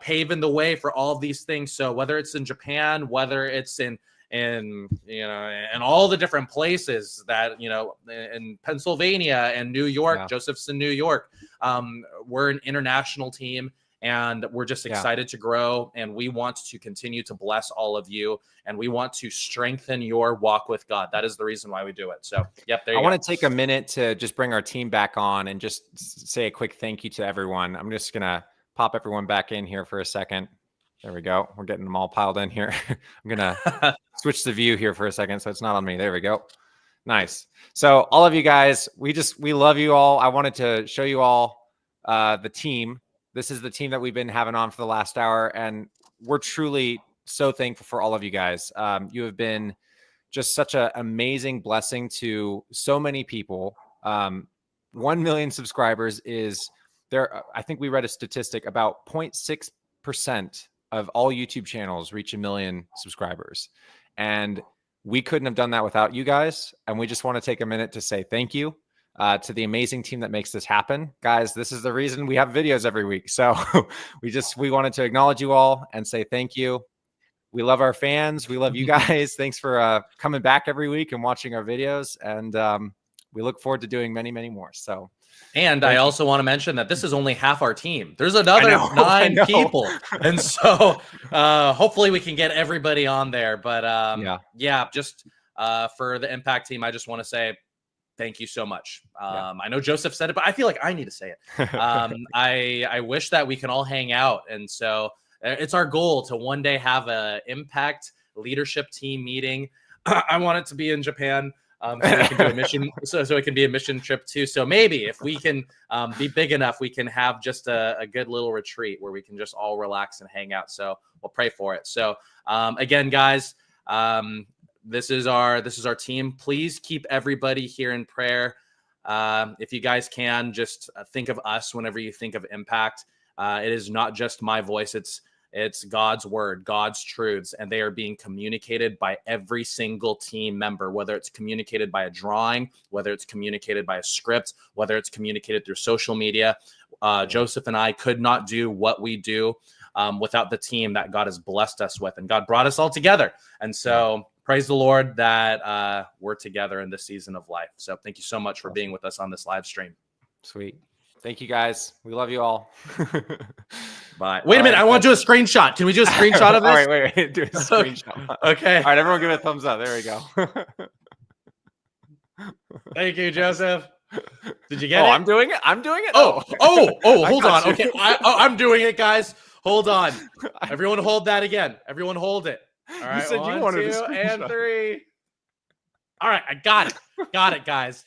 paving the way for all of these things. So whether it's in Japan, whether it's in all the different places that, in Pennsylvania and New York, Joseph's in New York. We're an international team, and we're just excited to grow, and we want to continue to bless all of you, and we want to strengthen your walk with God. That is the reason why we do it. So, there you go. I want to take a minute to just bring our team back on and just say a quick thank you to everyone. I'm just going to pop everyone back in here for a second. There we go. We're getting them all piled in here. I'm going to switch the view here for a second so it's not on me. There we go. Nice. So all of you guys, we love you all. I wanted to show you all the team. This is the team that we've been having on for the last hour, and we're truly so thankful for all of you guys. You have been just such an amazing blessing to so many people. 1 million subscribers is there. I think we read a statistic about 0.6% of all YouTube channels reach 1 million subscribers. And we couldn't have done that without you guys. And we just want to take a minute to say thank you to the amazing team that makes this happen. Guys, this is the reason we have videos every week. So we wanted to acknowledge you all and say thank you. We love our fans. We love you guys. Thanks for coming back every week and watching our videos. And we look forward to doing many, many more. So, and I also want to mention that this is only half our team. There's another 9 people. And so hopefully we can get everybody on there. But just for the Impact team, I just want to say thank you so much. I know Joseph said it, but I feel like I need to say it. I wish that we can all hang out. And so it's our goal to one day have a Impact leadership team meeting. I want it to be in Japan. So we can do a mission, so it can be a mission trip too. So maybe if we can be big enough, we can have just a good little retreat where we can just all relax and hang out. So we'll pray for it. So again, guys, this is our team. Please keep everybody here in prayer. If you guys can, just think of us whenever you think of Impact. It is not just my voice. It's God's word, God's truths, and they are being communicated by every single team member, whether it's communicated by a drawing, whether it's communicated by a script, whether it's communicated through social media. Joseph and I could not do what we do without the team that God has blessed us with, and God brought us all together. And so praise the Lord that we're together in this season of life. So thank you so much for being with us on this live stream. Sweet. Thank you, guys. We love you all. Bye. Wait a minute. I want to do a screenshot. Can we do a screenshot of this? All right, wait. Do a screenshot. Okay. All right, everyone give it a thumbs up. There we go. Thank you, Joseph. Did you get it? I'm doing it. Oh, hold on. Okay. I'm doing it, guys. Hold on. Everyone hold that again. Everyone hold it. All right. You said you wanted 1, 2, and 3. All right. I got it. Got it, guys.